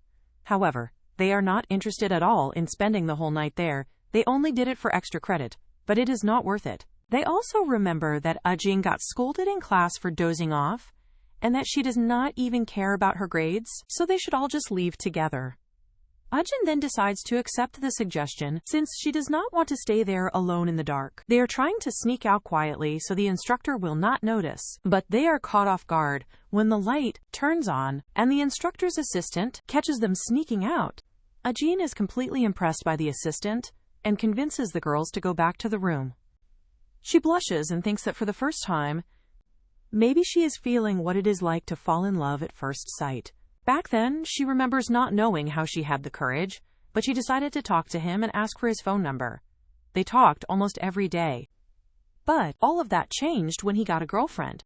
However, they are not interested at all in spending the whole night there. They only did it for extra credit, but it is not worth it. They also remember that Ajin got scolded in class for dozing off, and that she does not even care about her grades, so they should all just leave together. Ajin then decides to accept the suggestion since she does not want to stay there alone in the dark. They are trying to sneak out quietly so the instructor will not notice, but they are caught off guard when the light turns on and the instructor's assistant catches them sneaking out. Ajin is completely impressed by the assistant and convinces the girls to go back to the room. She blushes and thinks that for the first time, maybe she is feeling what it is like to fall in love at first sight. Back then, she remembers not knowing how she had the courage, but she decided to talk to him and ask for his phone number. They talked almost every day. But all of that changed when he got a girlfriend.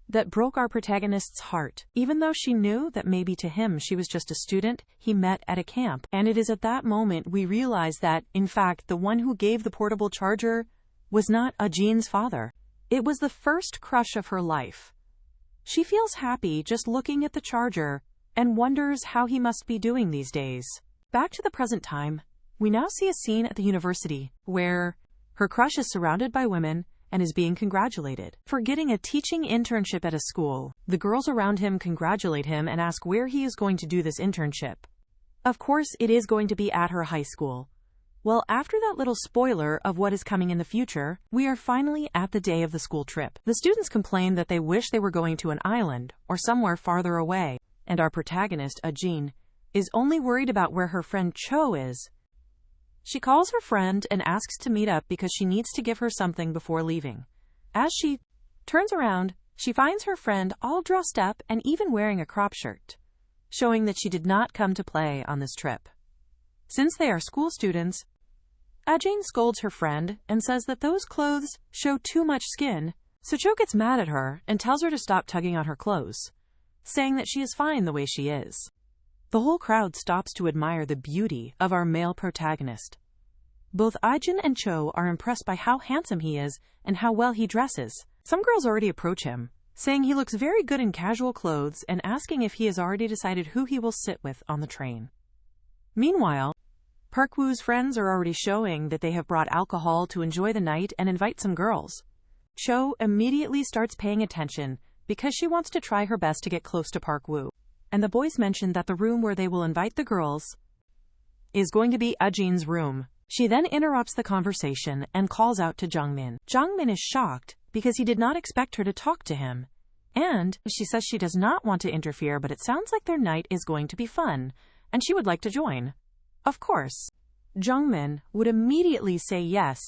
That broke our protagonist's heart, even though she knew that maybe to him she was just a student he met at a camp. And it is at that moment we realize that, in fact, the one who gave the portable charger was not Ajin's father. It was the first crush of her life. She feels happy just looking at the charger and wonders how he must be doing these days. Back to the present time, we now see a scene at the university where her crush is surrounded by women and is being congratulated for getting a teaching internship at a school. The girls around him congratulate him and ask where he is going to do this internship. Of course, it is going to be at her high school. Well, after that little spoiler of what is coming in the future, we are finally at the day of the school trip. The students complain that they wish they were going to an island or somewhere farther away. And our protagonist, Ajin, is only worried about where her friend Cho is. She calls her friend and asks to meet up because she needs to give her something before leaving. As she turns around, she finds her friend all dressed up and even wearing a crop shirt, showing that she did not come to play on this trip. Since they are school students, Ajin scolds her friend and says that those clothes show too much skin, so Cho gets mad at her and tells her to stop tugging on her clothes, saying that she is fine the way she is. The whole crowd stops to admire the beauty of our male protagonist. Both Ajin and Cho are impressed by how handsome he is and how well he dresses. Some girls already approach him, saying he looks very good in casual clothes and asking if he has already decided who he will sit with on the train. Meanwhile, Park Woo's friends are already showing that they have brought alcohol to enjoy the night and invite some girls. Cho immediately starts paying attention because she wants to try her best to get close to Park Woo. And the boys mention that the room where they will invite the girls is going to be Ajin's room. She then interrupts the conversation and calls out to Jungmin. Jungmin is shocked because he did not expect her to talk to him. And she says she does not want to interfere, but it sounds like their night is going to be fun, and she would like to join. Of course, Jungmin would immediately say yes,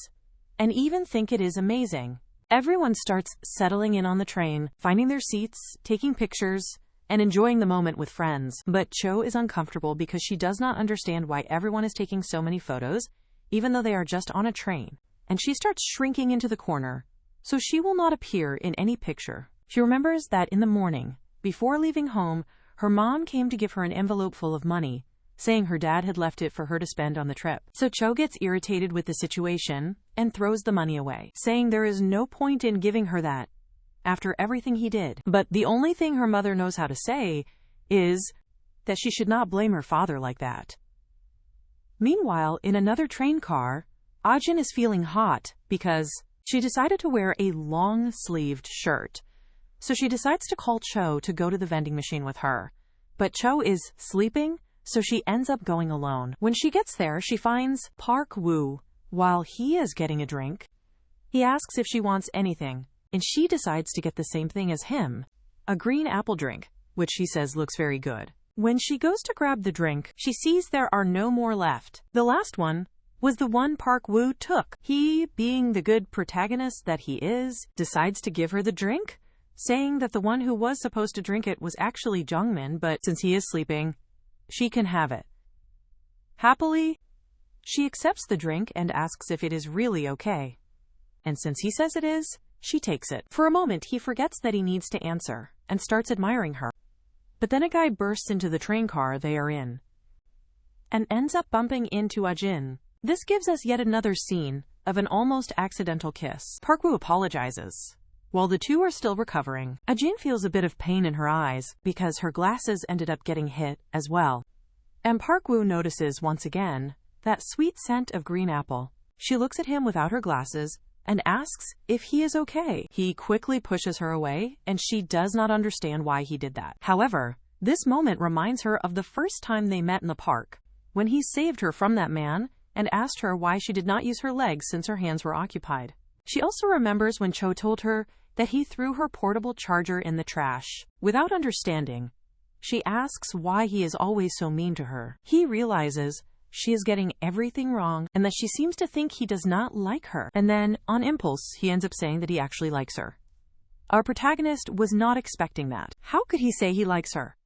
and even think it is amazing. Everyone starts settling in on the train, finding their seats, taking pictures, and enjoying the moment with friends. But Cho is uncomfortable because she does not understand why everyone is taking so many photos, even though they are just on a train. And she starts shrinking into the corner, so she will not appear in any picture. She remembers that in the morning, before leaving home, her mom came to give her an envelope full of money, saying her dad had left it for her to spend on the trip. So Cho gets irritated with the situation and throws the money away, saying there is no point in giving her that after everything he did. But the only thing her mother knows how to say is that she should not blame her father like that. Meanwhile, in another train car, Ajin is feeling hot because she decided to wear a long-sleeved shirt. So she decides to call Cho to go to the vending machine with her. But Cho is sleeping, so she ends up going alone. When she gets there, she finds Park Woo while he is getting a drink. He asks if she wants anything, and she decides to get the same thing as him, a green apple drink, which she says looks very good. When she goes to grab the drink, she sees there are no more left. The last one was the one Park Woo took. He, being the good protagonist that he is, decides to give her the drink, saying that the one who was supposed to drink it was actually Jungmin, but since he is sleeping, she can have it. Happily, she accepts the drink and asks if it is really okay. And since he says it is, she takes it. For a moment, he forgets that he needs to answer and starts admiring her. But then a guy bursts into the train car they are in and ends up bumping into Ajin. This gives us yet another scene of an almost accidental kiss. Park Woo apologizes. While the two are still recovering, Ajin feels a bit of pain in her eyes because her glasses ended up getting hit as well. And Park Woo notices once again that sweet scent of green apple. She looks at him without her glasses and asks if he is okay. He quickly pushes her away, and she does not understand why he did that. However, this moment reminds her of the first time they met in the park, when he saved her from that man and asked her why she did not use her legs since her hands were occupied. She also remembers when Cho told her that he threw her portable charger in the trash. Without understanding, she asks why he is always so mean to her. He realizes she is getting everything wrong and that she seems to think he does not like her. And then, on impulse, he ends up saying that he actually likes her. Our protagonist was not expecting that. How could he say he likes her?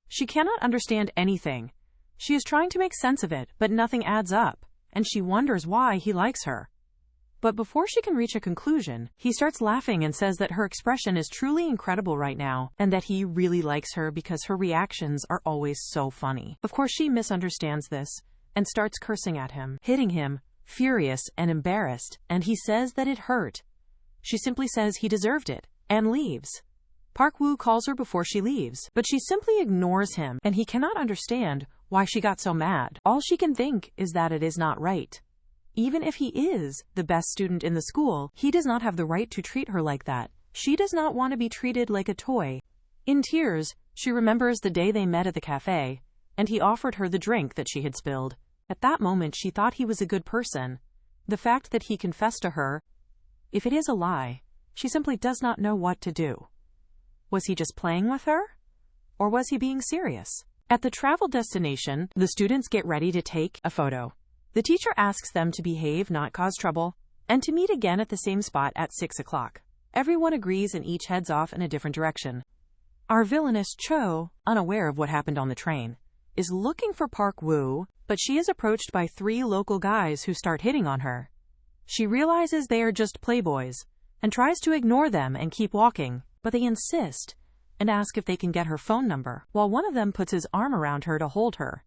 She cannot understand anything. She is trying to make sense of it, but nothing adds up, and she wonders why he likes her. But before she can reach a conclusion, he starts laughing and says that her expression is truly incredible right now, and that he really likes her because her reactions are always so funny. Of course, she misunderstands this and starts cursing at him, hitting him, furious and embarrassed, and he says that it hurt. She simply says he deserved it, and leaves. Park Woo calls her before she leaves, but she simply ignores him, and he cannot understand why she got so mad. All she can think is that it is not right. Even if he is the best student in the school, he does not have the right to treat her like that. She does not want to be treated like a toy. In tears, she remembers the day they met at the cafe, and he offered her the drink that she had spilled. At that moment, she thought he was a good person. The fact that he confessed to her, if it is a lie, she simply does not know what to do. Was he just playing with her? Or was he being serious? At the travel destination, the students get ready to take a photo. The teacher asks them to behave, not cause trouble, and to meet again at the same spot at 6 o'clock. Everyone agrees and each heads off in a different direction. Our villainess Cho, unaware of what happened on the train, is looking for Park Woo, but she is approached by 3 local guys who start hitting on her. She realizes they are just playboys and tries to ignore them and keep walking, but they insist and ask if they can get her phone number, while one of them puts his arm around her to hold her.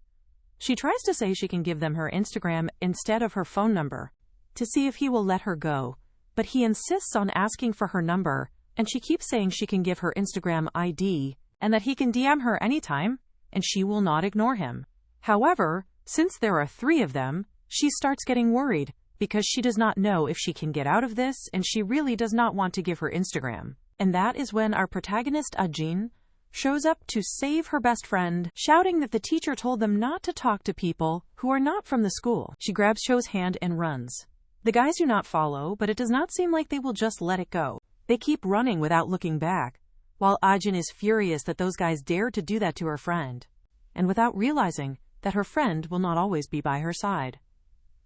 She tries to say she can give them her Instagram instead of her phone number to see if he will let her go, but he insists on asking for her number, and she keeps saying she can give her Instagram ID and that he can DM her anytime, and she will not ignore him. However, since there are 3 of them, she starts getting worried because she does not know if she can get out of this, and she really does not want to give her Instagram. And that is when our protagonist Ajin shows up to save her best friend, shouting that the teacher told them not to talk to people who are not from the school. She grabs Cho's hand and runs. The guys do not follow, but it does not seem like they will just let it go. They keep running without looking back, while Ajin is furious that those guys dared to do that to her friend, and without realizing that her friend will not always be by her side.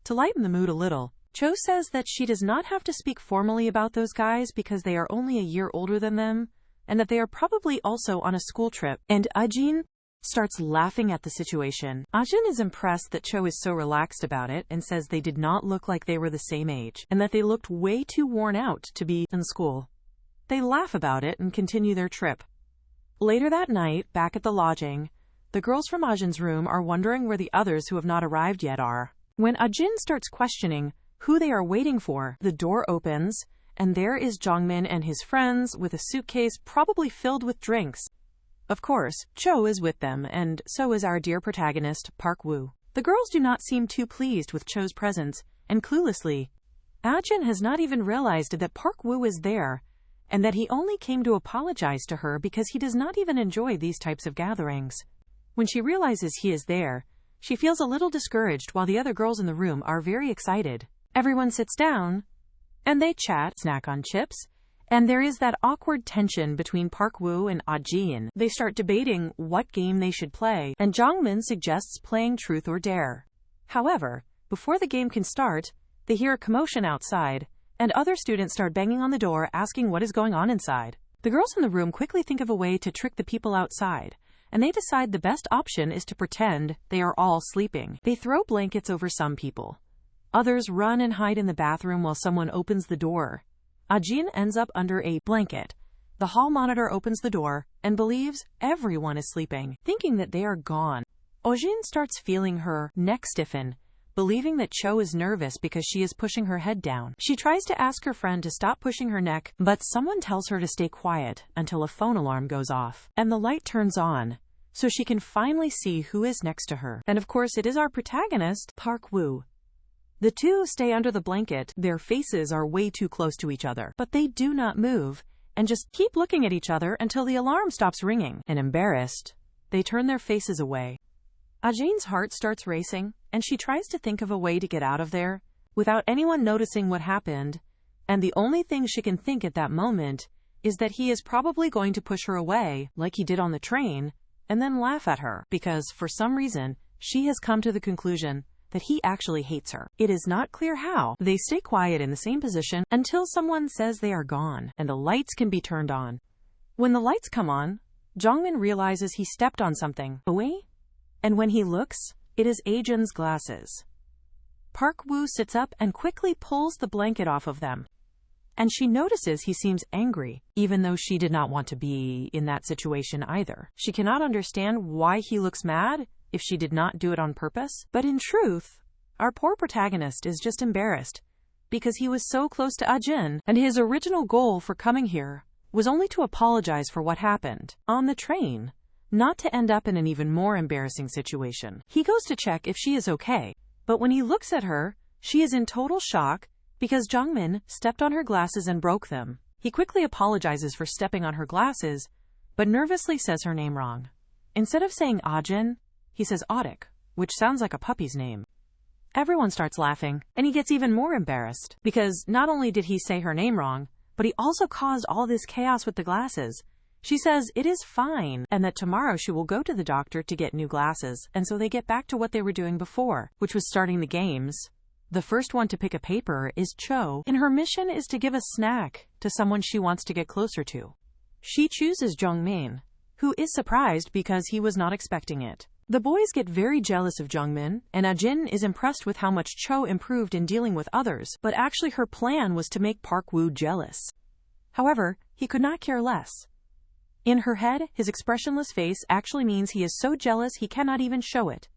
To lighten the mood a little, Cho says that she does not have to speak formally about those guys because they are only a year older than them, and that they are probably also on a school trip, and Ajin starts laughing at the situation. Ajin is impressed that Cho is so relaxed about it and says they did not look like they were the same age, and that they looked way too worn out to be in school. They laugh about it and continue their trip. Later that night, back at the lodging, the girls from Ajin's room are wondering where the others who have not arrived yet are. When Ajin starts questioning who they are waiting for, the door opens, and there is Jongmin and his friends with a suitcase probably filled with drinks. Of course, Cho is with them, and so is our dear protagonist, Park Woo. The girls do not seem too pleased with Cho's presence, and cluelessly, Ajin has not even realized that Park Woo is there, and that he only came to apologize to her because he does not even enjoy these types of gatherings. When she realizes he is there, she feels a little discouraged while the other girls in the room are very excited. Everyone sits down, and they chat, snack on chips, and there is that awkward tension between Park Woo and Ajin. They start debating what game they should play, and Jongmin suggests playing Truth or Dare. However, before the game can start, they hear a commotion outside, and other students start banging on the door asking what is going on inside. The girls in the room quickly think of a way to trick the people outside, and they decide the best option is to pretend they are all sleeping. They throw blankets over some people. Others run and hide in the bathroom while someone opens the door. Ajin ends up under a blanket. The hall monitor opens the door and believes everyone is sleeping, thinking that they are gone. Ajin starts feeling her neck stiffen, believing that Cho is nervous because she is pushing her head down. She tries to ask her friend to stop pushing her neck, but someone tells her to stay quiet until a phone alarm goes off, and the light turns on, so she can finally see who is next to her. And of course, it is our protagonist, Park Woo. The two stay under the blanket. Their faces are way too close to each other, but they do not move and just keep looking at each other until the alarm stops ringing. And embarrassed, they turn their faces away. Ajin's heart starts racing, and she tries to think of a way to get out of there without anyone noticing what happened, and the only thing she can think at that moment is that he is probably going to push her away like he did on the train and then laugh at her because, for some reason, she has come to the conclusion that he actually hates her. It is not clear how. They stay quiet in the same position until someone says they are gone and the lights can be turned on. When the lights come on, Jongmin realizes he stepped on something. Away? And when he looks, it is Ajin's glasses. Park Woo sits up and quickly pulls the blanket off of them. And she notices he seems angry, even though she did not want to be in that situation either. She cannot understand why he looks mad if she did not do it on purpose. But in truth, our poor protagonist is just embarrassed because he was so close to Ajin, and his original goal for coming here was only to apologize for what happened on the train, not to end up in an even more embarrassing situation. He goes to check if she is okay, but when he looks at her, she is in total shock because Jongmin stepped on her glasses and broke them. He quickly apologizes for stepping on her glasses, but nervously says her name wrong. Instead of saying Ajin, he says Audik, which sounds like a puppy's name. Everyone starts laughing, and he gets even more embarrassed because not only did he say her name wrong, but he also caused all this chaos with the glasses. She says it is fine and that tomorrow she will go to the doctor to get new glasses, and so they get back to what they were doing before, which was starting the games. The first one to pick a paper is Cho, and her mission is to give a snack to someone she wants to get closer to. She chooses Jongmin, who is surprised because he was not expecting it. The boys get very jealous of Jongmin, and Ajin is impressed with how much Cho improved in dealing with others, but actually her plan was to make Park Woo jealous. However, he could not care less. In her head, his expressionless face actually means he is so jealous he cannot even show it.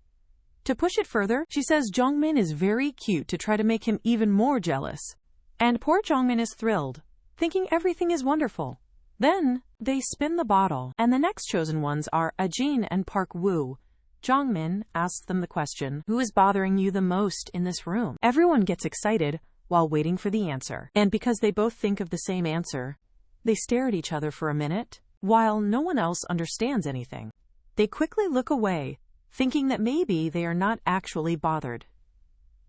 To push it further, she says Jongmin is very cute to try to make him even more jealous. And poor Jongmin is thrilled, thinking everything is wonderful. Then, they spin the bottle, and the next chosen ones are Ajin and Park Woo. Jongmin asks them the question, "Who is bothering you the most in this room?" Everyone gets excited while waiting for the answer. And because they both think of the same answer, they stare at each other for a minute, while no one else understands anything. They quickly look away, thinking that maybe they are not actually bothered.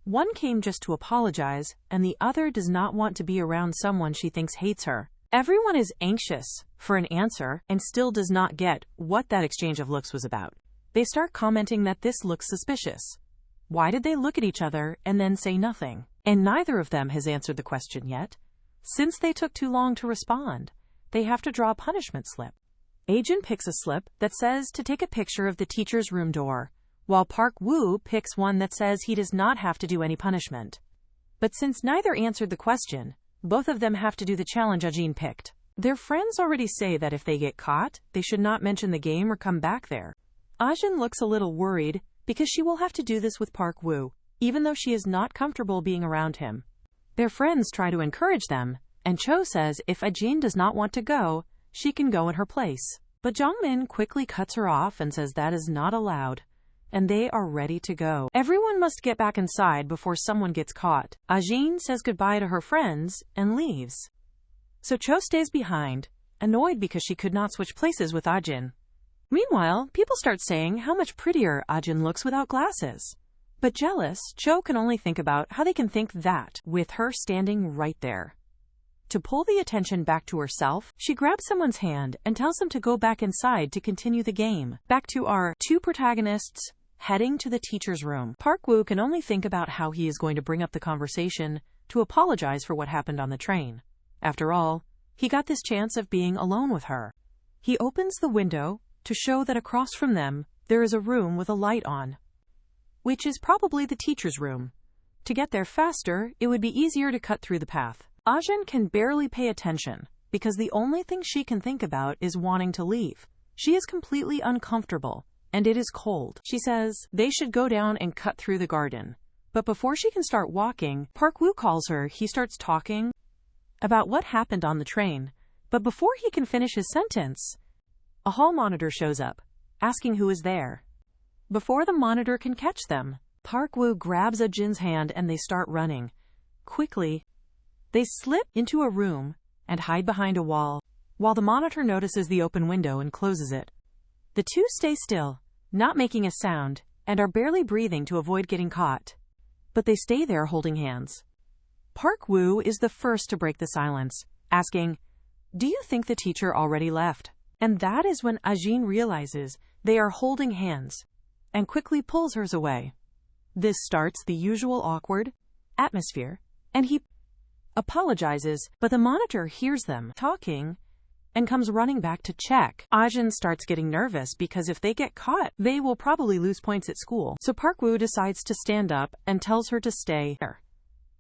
One came just to apologize, and the other does not want to be around someone she thinks hates her. Everyone is anxious for an answer and still does not get what that exchange of looks was about. They start commenting that this looks suspicious. Why did they look at each other and then say nothing? And neither of them has answered the question yet. Since they took too long to respond, they have to draw a punishment slip. Ajin picks a slip that says to take a picture of the teacher's room door, while Park Woo picks one that says he does not have to do any punishment. But since neither answered the question, both of them have to do the challenge Ajin picked. Their friends already say that if they get caught, they should not mention the game or come back there. Ajin looks a little worried because she will have to do this with Park Woo, even though she is not comfortable being around him. Their friends try to encourage them, and Cho says if Ajin does not want to go, she can go in her place. But Jongmin quickly cuts her off and says that is not allowed, and they are ready to go. Everyone must get back inside before someone gets caught. Ajin says goodbye to her friends and leaves. So Cho stays behind, annoyed because she could not switch places with Ajin. Meanwhile, people start saying how much prettier Ajin looks without glasses. But jealous, Cho can only think about how they can think that with her standing right there. To pull the attention back to herself, she grabs someone's hand and tells them to go back inside to continue the game. Back to our two protagonists heading to the teacher's room. Park Woo can only think about how he is going to bring up the conversation to apologize for what happened on the train. After all, he got this chance of being alone with her. He opens the window to show that across from them, there is a room with a light on, which is probably the teacher's room. To get there faster, it would be easier to cut through the path. Ajin can barely pay attention because the only thing she can think about is wanting to leave. She is completely uncomfortable, and it is cold. She says they should go down and cut through the garden. But before she can start walking, Park Woo calls her. He starts talking about what happened on the train. But before he can finish his sentence, a hall monitor shows up, asking who is there. Before the monitor can catch them, Park Woo grabs Ajin's hand and they start running. Quickly, they slip into a room and hide behind a wall, while the monitor notices the open window and closes it. The two stay still, not making a sound, and are barely breathing to avoid getting caught. But they stay there holding hands. Park Woo is the first to break the silence, asking, "Do you think the teacher already left?" And that is when Ajin realizes they are holding hands and quickly pulls hers away. This starts the usual awkward atmosphere, and he apologizes, but the monitor hears them talking and comes running back to check. Ajin starts getting nervous because if they get caught, they will probably lose points at school. So Park Woo decides to stand up and tells her to stay there.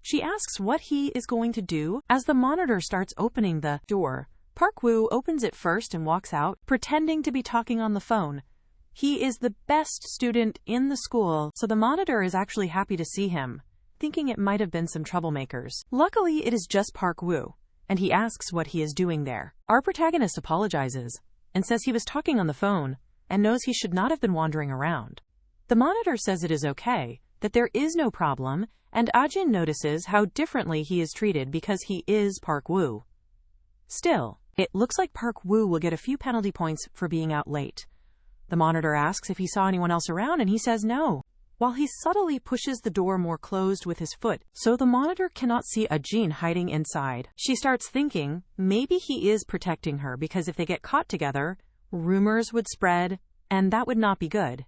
She asks what he is going to do as the monitor starts opening the door. Park Woo opens it first and walks out, pretending to be talking on the phone. He is the best student in the school, so the monitor is actually happy to see him, thinking it might have been some troublemakers. Luckily, it is just Park Woo, and he asks what he is doing there. Our protagonist apologizes and says he was talking on the phone and knows he should not have been wandering around. The monitor says it is okay, that there is no problem, and Ajin notices how differently he is treated because he is Park Woo. Still, it looks like Park Woo will get a few penalty points for being out late. The monitor asks if he saw anyone else around, and he says no, while he subtly pushes the door more closed with his foot, so the monitor cannot see Ajin hiding inside. She starts thinking maybe he is protecting her because if they get caught together, rumors would spread, and that would not be good.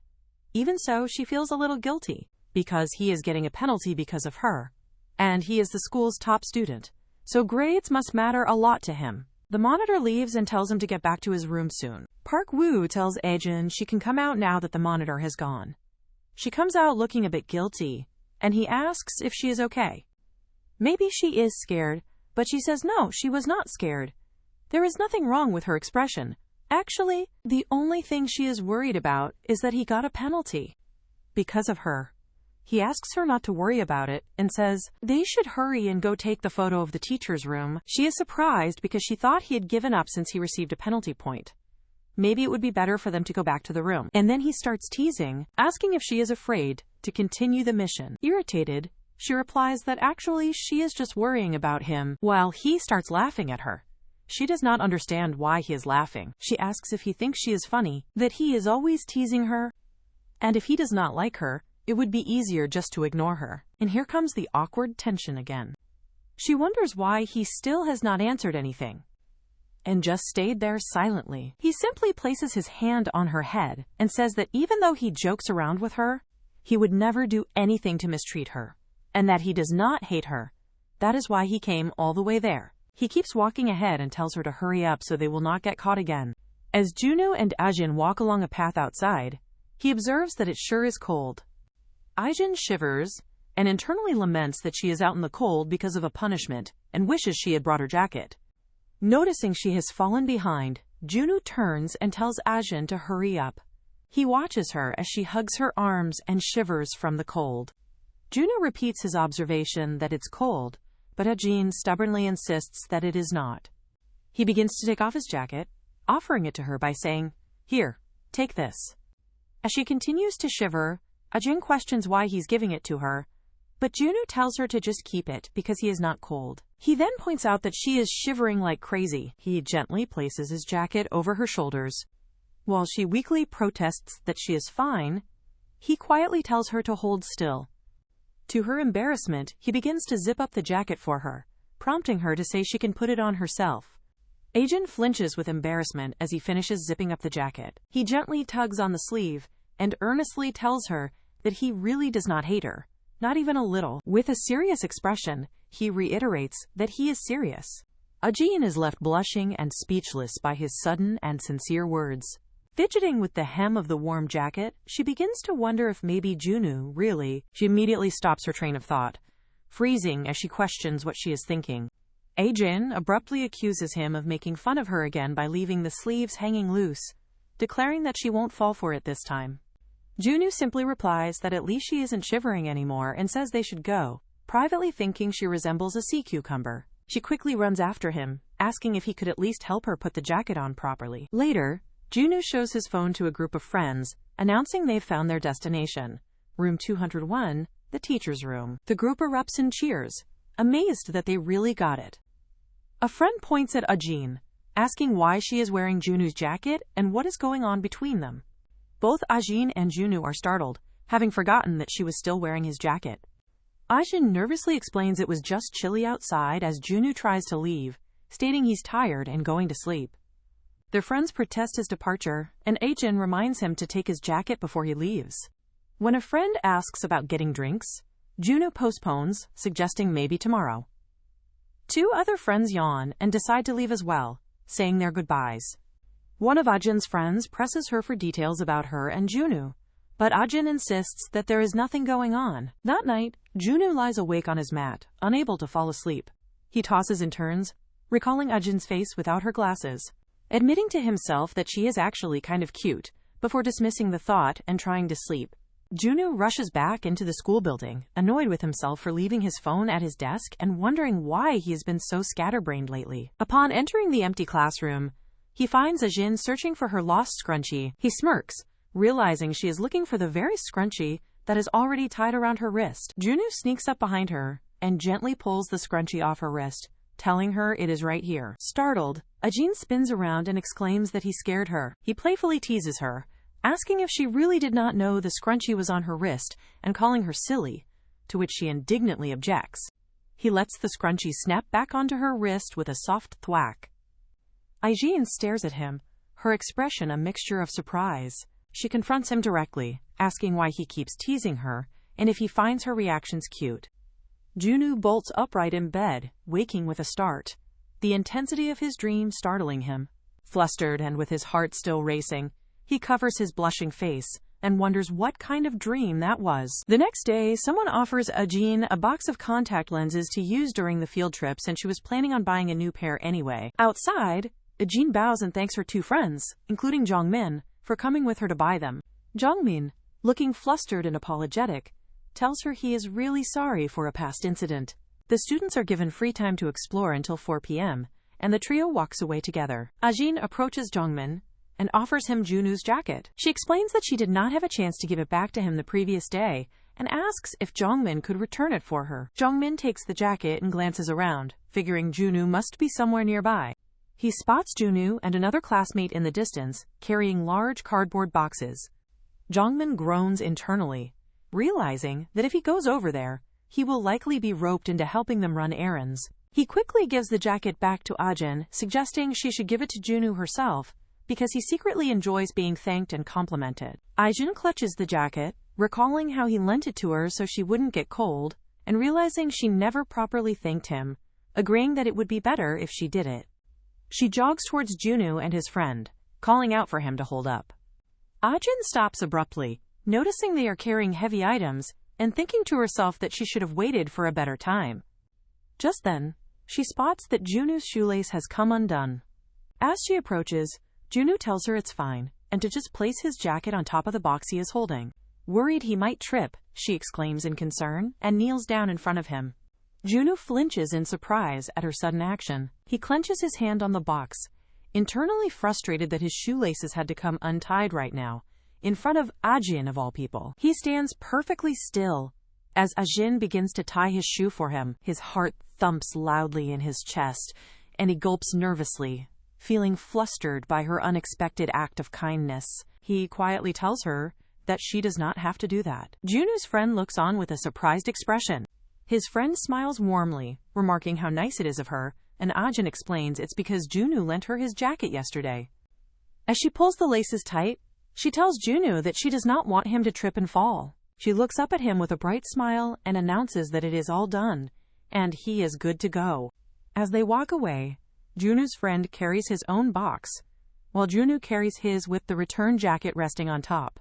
Even so, she feels a little guilty because he is getting a penalty because of her, and he is the school's top student, so grades must matter a lot to him. The monitor leaves and tells him to get back to his room soon. Park Woo tells Ajin she can come out now that the monitor has gone. She comes out looking a bit guilty, and he asks if she is okay. Maybe she is scared, but she says no, she was not scared. There is nothing wrong with her expression. Actually, the only thing she is worried about is that he got a penalty because of her. He asks her not to worry about it and says they should hurry and go take the photo of the teacher's room. She is surprised because she thought he had given up since he received a penalty point. Maybe it would be better for them to go back to the room. And then he starts teasing, asking if she is afraid to continue the mission. Irritated, she replies that actually she is just worrying about him, while he starts laughing at her. She does not understand why he is laughing. She asks if he thinks she is funny, that he is always teasing her, and if he does not like her, it would be easier just to ignore her. And here comes the awkward tension again. She wonders why he still has not answered anything and just stayed there silently. He simply places his hand on her head and says that even though he jokes around with her, he would never do anything to mistreat her, and that he does not hate her. That is why he came all the way there. He keeps walking ahead and tells her to hurry up so they will not get caught again. As Junwoo and Ajin walk along a path outside, he observes that it sure is cold. Ajin shivers and internally laments that she is out in the cold because of a punishment and wishes she had brought her jacket. Noticing she has fallen behind, Junwoo turns and tells Ajin to hurry up. He watches her as she hugs her arms and shivers from the cold. Junwoo repeats his observation that it's cold, but Ajin stubbornly insists that it is not. He begins to take off his jacket, offering it to her by saying, "Here, take this." As she continues to shiver, Ajin questions why he's giving it to her, but Junwoo tells her to just keep it because he is not cold. He then points out that she is shivering like crazy. He gently places his jacket over her shoulders. While she weakly protests that she is fine, he quietly tells her to hold still. To her embarrassment, he begins to zip up the jacket for her, prompting her to say she can put it on herself. Ajin flinches with embarrassment as he finishes zipping up the jacket. He gently tugs on the sleeve and earnestly tells her that he really does not hate her, not even a little. With a serious expression, he reiterates that he is serious. Ajin is left blushing and speechless by his sudden and sincere words. Fidgeting with the hem of the warm jacket, she begins to wonder if maybe Junwoo really. She immediately stops her train of thought, freezing as she questions what she is thinking. Ajin abruptly accuses him of making fun of her again by leaving the sleeves hanging loose, declaring that she won't fall for it this time. Junwoo simply replies that at least she isn't shivering anymore and says they should go, privately thinking she resembles a sea cucumber. She quickly runs after him, asking if he could at least help her put the jacket on properly. Later, Junwoo shows his phone to a group of friends, announcing they've found their destination, room 201, the teacher's room. The group erupts in cheers, amazed that they really got it. A friend points at Ajin, asking why she is wearing Junwoo's jacket and what is going on between them. Both Ajin and Junwoo are startled, having forgotten that she was still wearing his jacket. Ajin nervously explains it was just chilly outside as Junwoo tries to leave, stating he's tired and going to sleep. Their friends protest his departure, and Ajin reminds him to take his jacket before he leaves. When a friend asks about getting drinks, Junwoo postpones, suggesting maybe tomorrow. Two other friends yawn and decide to leave as well, saying their goodbyes. One of Ajin's friends presses her for details about her and Junwoo, but Ajin insists that there is nothing going on. That night, Junwoo lies awake on his mat, unable to fall asleep. He tosses and turns, recalling Ajin's face without her glasses, admitting to himself that she is actually kind of cute, before dismissing the thought and trying to sleep. Junwoo rushes back into the school building, annoyed with himself for leaving his phone at his desk and wondering why he has been so scatterbrained lately. Upon entering the empty classroom, he finds Ajin searching for her lost scrunchie. He smirks, realizing she is looking for the very scrunchie that is already tied around her wrist. Junwoo sneaks up behind her and gently pulls the scrunchie off her wrist, telling her it is right here. Startled, Ajin spins around and exclaims that he scared her. He playfully teases her, asking if she really did not know the scrunchie was on her wrist and calling her silly, to which she indignantly objects. He lets the scrunchie snap back onto her wrist with a soft thwack. Ajin stares at him, her expression a mixture of surprise. She confronts him directly, asking why he keeps teasing her and if he finds her reactions cute. Junwoo bolts upright in bed, waking with a start, the intensity of his dream startling him. Flustered and with his heart still racing, he covers his blushing face and wonders what kind of dream that was. The next day, someone offers Ajin a box of contact lenses to use during the field trips, and she was planning on buying a new pair anyway. Outside, Ajin bows and thanks her two friends, including Jongmin, for coming with her to buy them. Jongmin, looking flustered and apologetic, tells her he is really sorry for a past incident. The students are given free time to explore until 4 p.m., and the trio walks away together. Ajin approaches Jongmin and offers him Junwoo's jacket. She explains that she did not have a chance to give it back to him the previous day and asks if Jongmin could return it for her. Jongmin takes the jacket and glances around, figuring Junwoo must be somewhere nearby. He spots Junwoo and another classmate in the distance, carrying large cardboard boxes. Jongmin groans internally, realizing that if he goes over there, he will likely be roped into helping them run errands. He quickly gives the jacket back to Ajin, suggesting she should give it to Junwoo herself, because he secretly enjoys being thanked and complimented. Ajin clutches the jacket, recalling how he lent it to her so she wouldn't get cold, and realizing she never properly thanked him, agreeing that it would be better if she did it. She jogs towards Junwoo and his friend, calling out for him to hold up. Ajin stops abruptly, noticing they are carrying heavy items, and thinking to herself that she should have waited for a better time. Just then, she spots that Junwoo's shoelace has come undone. As she approaches, Junwoo tells her it's fine, and to just place his jacket on top of the box he is holding. Worried he might trip, she exclaims in concern, and kneels down in front of him. Junwoo flinches in surprise at her sudden action. He clenches his hand on the box, internally frustrated that his shoelaces had to come untied right now, in front of Ajin of all people. He stands perfectly still as Ajin begins to tie his shoe for him. His heart thumps loudly in his chest, and he gulps nervously, feeling flustered by her unexpected act of kindness. He quietly tells her that she does not have to do that. Junwoo's friend looks on with a surprised expression. His friend smiles warmly, remarking how nice it is of her, and Ajin explains it's because Junwoo lent her his jacket yesterday. As she pulls the laces tight, she tells Junwoo that she does not want him to trip and fall. She looks up at him with a bright smile and announces that it is all done, and he is good to go. As they walk away, Junwoo's friend carries his own box, while Junwoo carries his with the return jacket resting on top.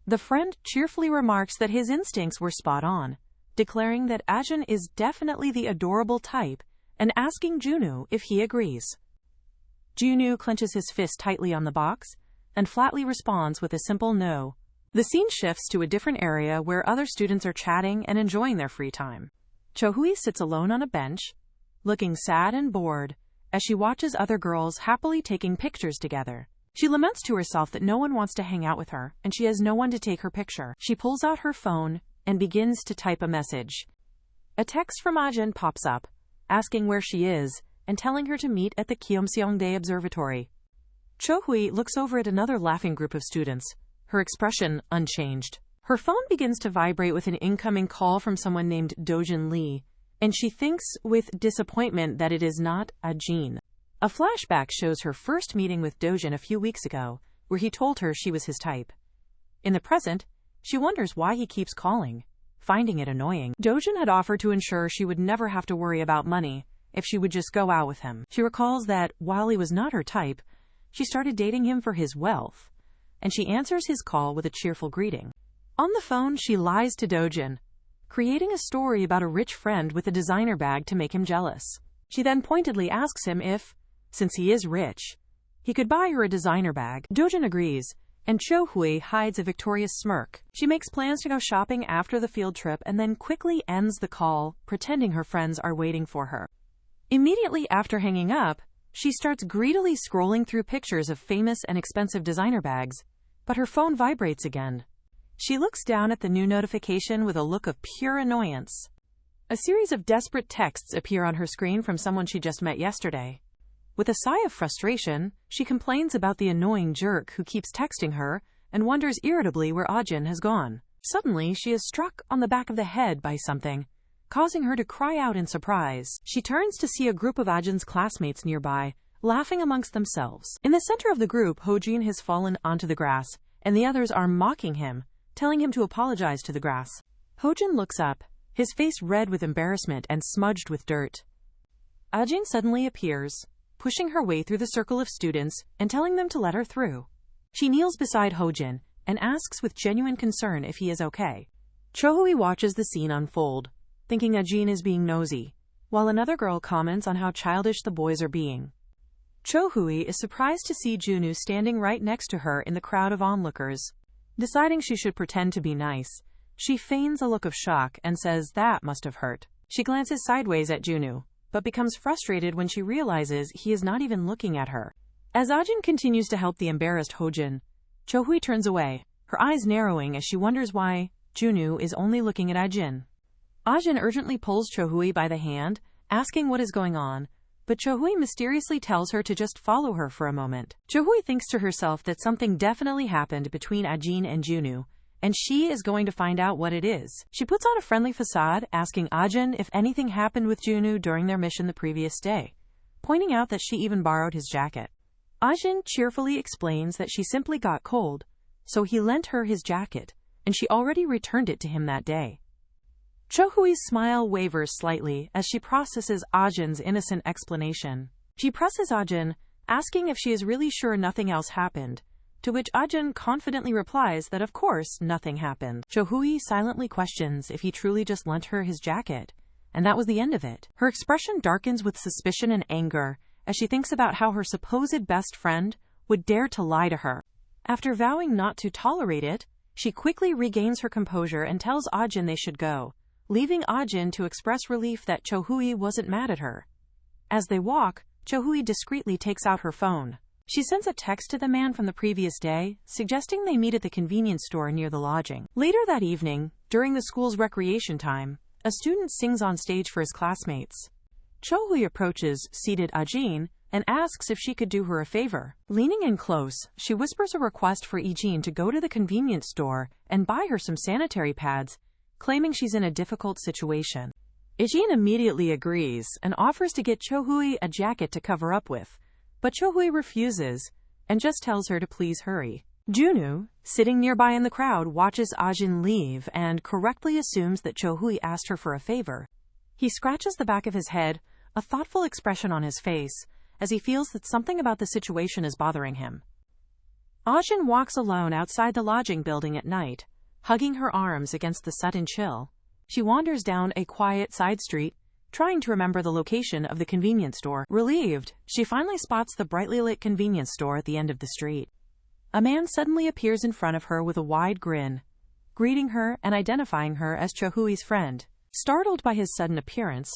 The friend cheerfully remarks that his instincts were spot on, declaring that Ajin is definitely the adorable type and asking Junwoo if he agrees. Junwoo clenches his fist tightly on the box and flatly responds with a simple no. The scene shifts to a different area where other students are chatting and enjoying their free time. Chohui sits alone on a bench, looking sad and bored, as she watches other girls happily taking pictures together. She laments to herself that no one wants to hang out with her, and she has no one to take her picture. She pulls out her phone and begins to type a message. A text from Ajin pops up, asking where she is and telling her to meet at the Gyeomseongdae Observatory. Chohui looks over at another laughing group of students, her expression unchanged. Her phone begins to vibrate with an incoming call from someone named Dojin Lee, and she thinks with disappointment that it is not Ajin. A flashback shows her first meeting with Dojin a few weeks ago, where he told her she was his type. In the present, she wonders why he keeps calling, finding it annoying. Dojin had offered to ensure she would never have to worry about money if she would just go out with him. She recalls that, while he was not her type, she started dating him for his wealth, and she answers his call with a cheerful greeting. On the phone, she lies to Dojin, creating a story about a rich friend with a designer bag to make him jealous. She then pointedly asks him if, since he is rich, he could buy her a designer bag. Dojin agrees, and Cho Hui hides a victorious smirk. She makes plans to go shopping after the field trip and then quickly ends the call, pretending her friends are waiting for her. Immediately after hanging up, she starts greedily scrolling through pictures of famous and expensive designer bags, but her phone vibrates again. She looks down at the new notification with a look of pure annoyance. A series of desperate texts appear on her screen from someone she just met yesterday. With a sigh of frustration, she complains about the annoying jerk who keeps texting her and wonders irritably where Ajin has gone. Suddenly, she is struck on the back of the head by something, causing her to cry out in surprise. She turns to see a group of Ajin's classmates nearby, laughing amongst themselves. In the center of the group, Hojin has fallen onto the grass, and the others are mocking him, telling him to apologize to the grass. Hojin looks up, his face red with embarrassment and smudged with dirt. Ajin suddenly appears, pushing her way through the circle of students and telling them to let her through. She kneels beside Hojin and asks with genuine concern if he is okay. Cho Hui watches the scene unfold, thinking Ajin is being nosy, while another girl comments on how childish the boys are being. Cho Hui is surprised to see Junwoo standing right next to her in the crowd of onlookers. Deciding she should pretend to be nice, she feigns a look of shock and says that must have hurt. She glances sideways at Junwoo, but becomes frustrated when she realizes he is not even looking at her. As Ajin continues to help the embarrassed Hojin, Cho Hui turns away, her eyes narrowing as she wonders why Junwoo is only looking at Ajin. Ajin urgently pulls Cho Hui by the hand, asking what is going on, but Cho Hui mysteriously tells her to just follow her for a moment. Cho Hui thinks to herself that something definitely happened between Ajin and Junwoo, and she is going to find out what it is. She puts on a friendly facade, asking Ajin if anything happened with Junwoo during their mission the previous day, pointing out that she even borrowed his jacket. Ajin cheerfully explains that she simply got cold, so he lent her his jacket, and she already returned it to him that day. Cho Hui's smile wavers slightly as she processes Ajin's innocent explanation. She presses Ajin, asking if she is really sure nothing else happened, to which Ajin confidently replies that of course nothing happened. Cho Hui silently questions if he truly just lent her his jacket, and that was the end of it. Her expression darkens with suspicion and anger as she thinks about how her supposed best friend would dare to lie to her. After vowing not to tolerate it, she quickly regains her composure and tells Ajin they should go, leaving Ajin to express relief that Cho Hui wasn't mad at her. As they walk, Cho Hui discreetly takes out her phone. She sends a text to the man from the previous day, suggesting they meet at the convenience store near the lodging. Later that evening, during the school's recreation time, a student sings on stage for his classmates. Cho Hui approaches seated Ajin and asks if she could do her a favor. Leaning in close, she whispers a request for Ajin to go to the convenience store and buy her some sanitary pads, claiming she's in a difficult situation. Ajin immediately agrees and offers to get Cho Hui a jacket to cover up with, but Cho Hui refuses and just tells her to please hurry. Junwoo, sitting nearby in the crowd, watches Ajin leave and correctly assumes that Cho Hui asked her for a favor. He scratches the back of his head, a thoughtful expression on his face, as he feels that something about the situation is bothering him. Ajin walks alone outside the lodging building at night, hugging her arms against the sudden chill. She wanders down a quiet side street, trying to remember the location of the convenience store. Relieved, she finally spots the brightly lit convenience store at the end of the street. A man suddenly appears in front of her with a wide grin, greeting her and identifying her as Cho Hui's friend. Startled by his sudden appearance,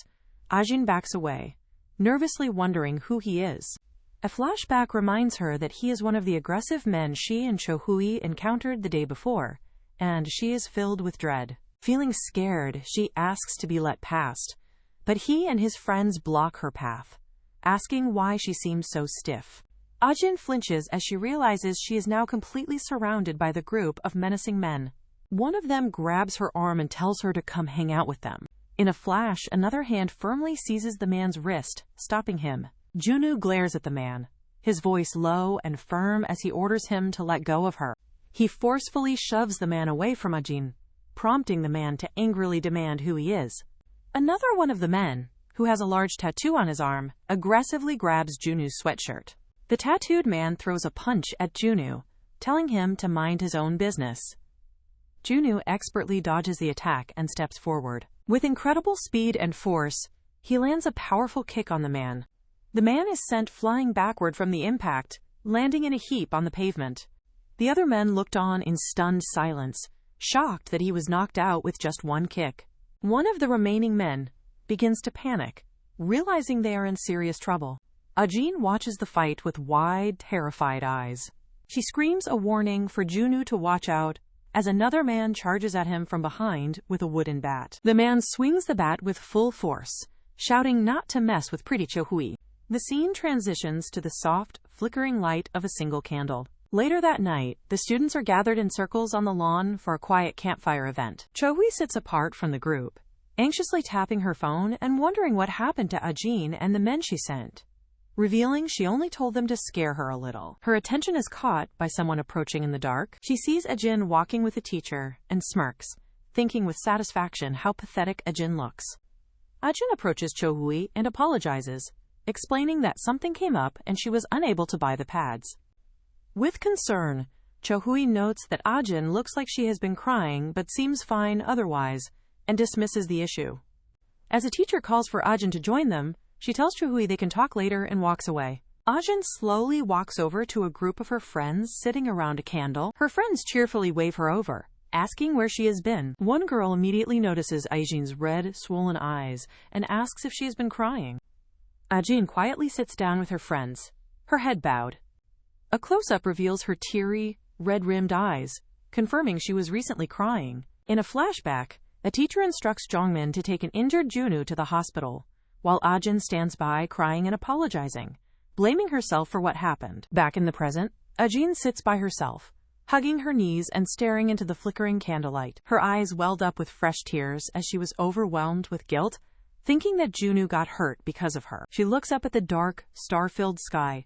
Ajin backs away, nervously wondering who he is. A flashback reminds her that he is one of the aggressive men she and Cho Hui encountered the day before, and she is filled with dread. Feeling scared, she asks to be let past, but he and his friends block her path, asking why she seems so stiff. Ajin flinches as she realizes she is now completely surrounded by the group of menacing men. One of them grabs her arm and tells her to come hang out with them. In a flash, another hand firmly seizes the man's wrist, stopping him. Junwoo glares at the man, his voice low and firm as he orders him to let go of her. He forcefully shoves the man away from Ajin, prompting the man to angrily demand who he is. Another one of the men, who has a large tattoo on his arm, aggressively grabs Junwoo's sweatshirt. The tattooed man throws a punch at Junwoo, telling him to mind his own business. Junwoo expertly dodges the attack and steps forward. With incredible speed and force, he lands a powerful kick on the man. The man is sent flying backward from the impact, landing in a heap on the pavement. The other men looked on in stunned silence, shocked that he was knocked out with just one kick. One of the remaining men begins to panic, realizing they are in serious trouble. Ajin watches the fight with wide, terrified eyes. She screams a warning for Junwoo to watch out as another man charges at him from behind with a wooden bat. The man swings the bat with full force, shouting not to mess with pretty Cho-hui. The scene transitions to the soft, flickering light of a single candle. Later that night, the students are gathered in circles on the lawn for a quiet campfire event. Cho-hui sits apart from the group, anxiously tapping her phone and wondering what happened to Ajin and the men she sent, revealing she only told them to scare her a little. Her attention is caught by someone approaching in the dark. She sees Ajin walking with a teacher and smirks, thinking with satisfaction how pathetic Ajin looks. Ajin approaches Cho-hui and apologizes, explaining that something came up and she was unable to buy the pads. With concern, Cho-hui notes that Ajin looks like she has been crying but seems fine otherwise, and dismisses the issue. As a teacher calls for Ajin to join them, she tells Cho-hui they can talk later and walks away. Ajin slowly walks over to a group of her friends sitting around a candle. Her friends cheerfully wave her over, asking where she has been. One girl immediately notices Ajin's red, swollen eyes and asks if she has been crying. Ajin quietly sits down with her friends, her head bowed. A close-up reveals her teary, red-rimmed eyes, confirming she was recently crying. In a flashback, a teacher instructs Jongmin to take an injured Junwoo to the hospital, while Ajin stands by crying and apologizing, blaming herself for what happened. Back in the present, Ajin sits by herself, hugging her knees and staring into the flickering candlelight. Her eyes welled up with fresh tears as she was overwhelmed with guilt, thinking that Junwoo got hurt because of her. She looks up at the dark, star-filled sky.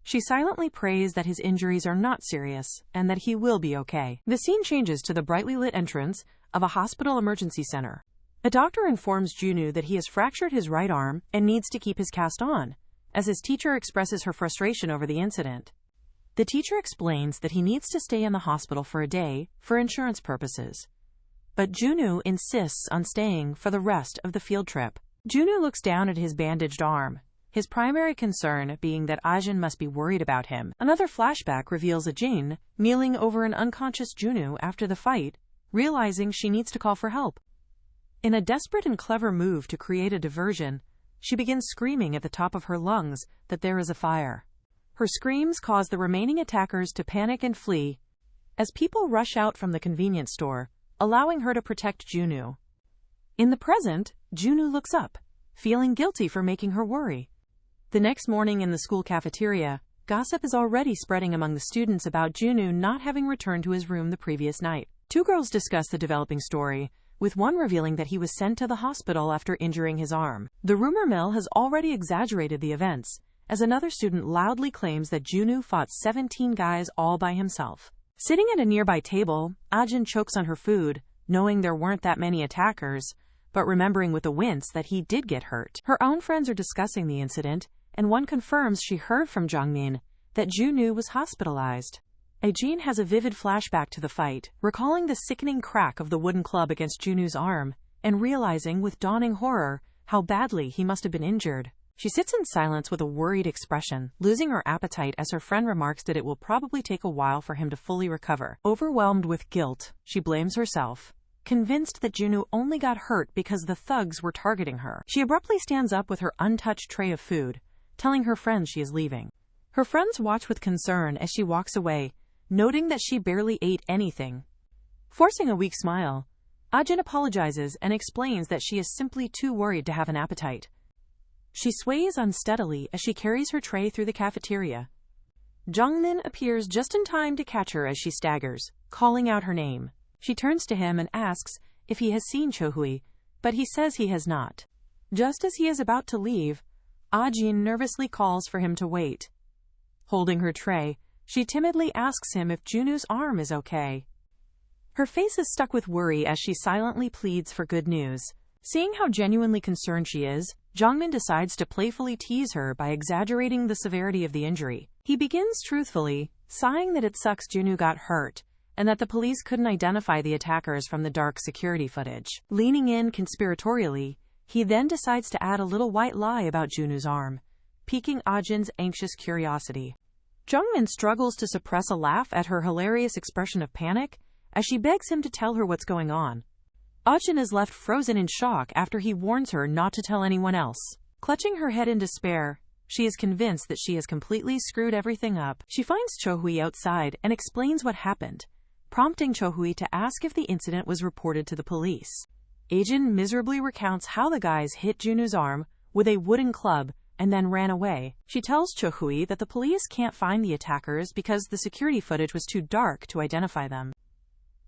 She silently prays that his injuries are not serious and that he will be okay. The scene changes to the brightly lit entrance of a hospital emergency center. A doctor informs Junwoo that he has fractured his right arm and needs to keep his cast on, as his teacher expresses her frustration over the incident. The teacher explains that he needs to stay in the hospital for a day for insurance purposes, but Junwoo insists on staying for the rest of the field trip. Junwoo looks down at his bandaged arm, his primary concern being that Ajin must be worried about him. Another flashback reveals Ajin kneeling over an unconscious Junwoo after the fight, realizing she needs to call for help. In a desperate and clever move to create a diversion, she begins screaming at the top of her lungs that there is a fire. Her screams cause the remaining attackers to panic and flee, as people rush out from the convenience store, allowing her to protect Junwoo. In the present, Junwoo looks up, feeling guilty for making her worry. The next morning in the school cafeteria, gossip is already spreading among the students about Junwoo not having returned to his room the previous night. Two girls discuss the developing story, with one revealing that he was sent to the hospital after injuring his arm. The rumor mill has already exaggerated the events, as another student loudly claims that Junwoo fought 17 guys all by himself. Sitting at a nearby table, Ajin chokes on her food, knowing there weren't that many attackers, but remembering with a wince that he did get hurt. Her own friends are discussing the incident, and one confirms she heard from Jongmin that Junwoo was hospitalized. Ajin has a vivid flashback to the fight, recalling the sickening crack of the wooden club against Junwoo's arm, and realizing with dawning horror how badly he must have been injured. She sits in silence with a worried expression, losing her appetite as her friend remarks that it will probably take a while for him to fully recover. Overwhelmed with guilt, she blames herself, convinced that Junwoo only got hurt because the thugs were targeting her. She abruptly stands up with her untouched tray of food, telling her friends she is leaving. Her friends watch with concern as she walks away, noting that she barely ate anything. Forcing a weak smile, Ajin apologizes and explains that she is simply too worried to have an appetite. She sways unsteadily as she carries her tray through the cafeteria. Jongmin appears just in time to catch her as she staggers, calling out her name. She turns to him and asks if he has seen Cho-hui, but he says he has not. Just as he is about to leave, Ajin nervously calls for him to wait. Holding her tray, she timidly asks him if Junu's arm is okay. Her face is stuck with worry as she silently pleads for good news. Seeing how genuinely concerned she is, Jongmin decides to playfully tease her by exaggerating the severity of the injury. He begins truthfully, sighing that it sucks Junu got hurt, and that the police couldn't identify the attackers from the dark security footage. Leaning in conspiratorially, he then decides to add a little white lie about Junu's arm, piquing Ajin's anxious curiosity. Jongmin struggles to suppress a laugh at her hilarious expression of panic as she begs him to tell her what's going on. Ajin is left frozen in shock after he warns her not to tell anyone else. Clutching her head in despair, she is convinced that she has completely screwed everything up. She finds Cho-hui outside and explains what happened, prompting Cho-hui to ask if the incident was reported to the police. Ajin miserably recounts how the guys hit Junu's arm with a wooden club and then ran away. She tells Cho-hui that the police can't find the attackers because the security footage was too dark to identify them.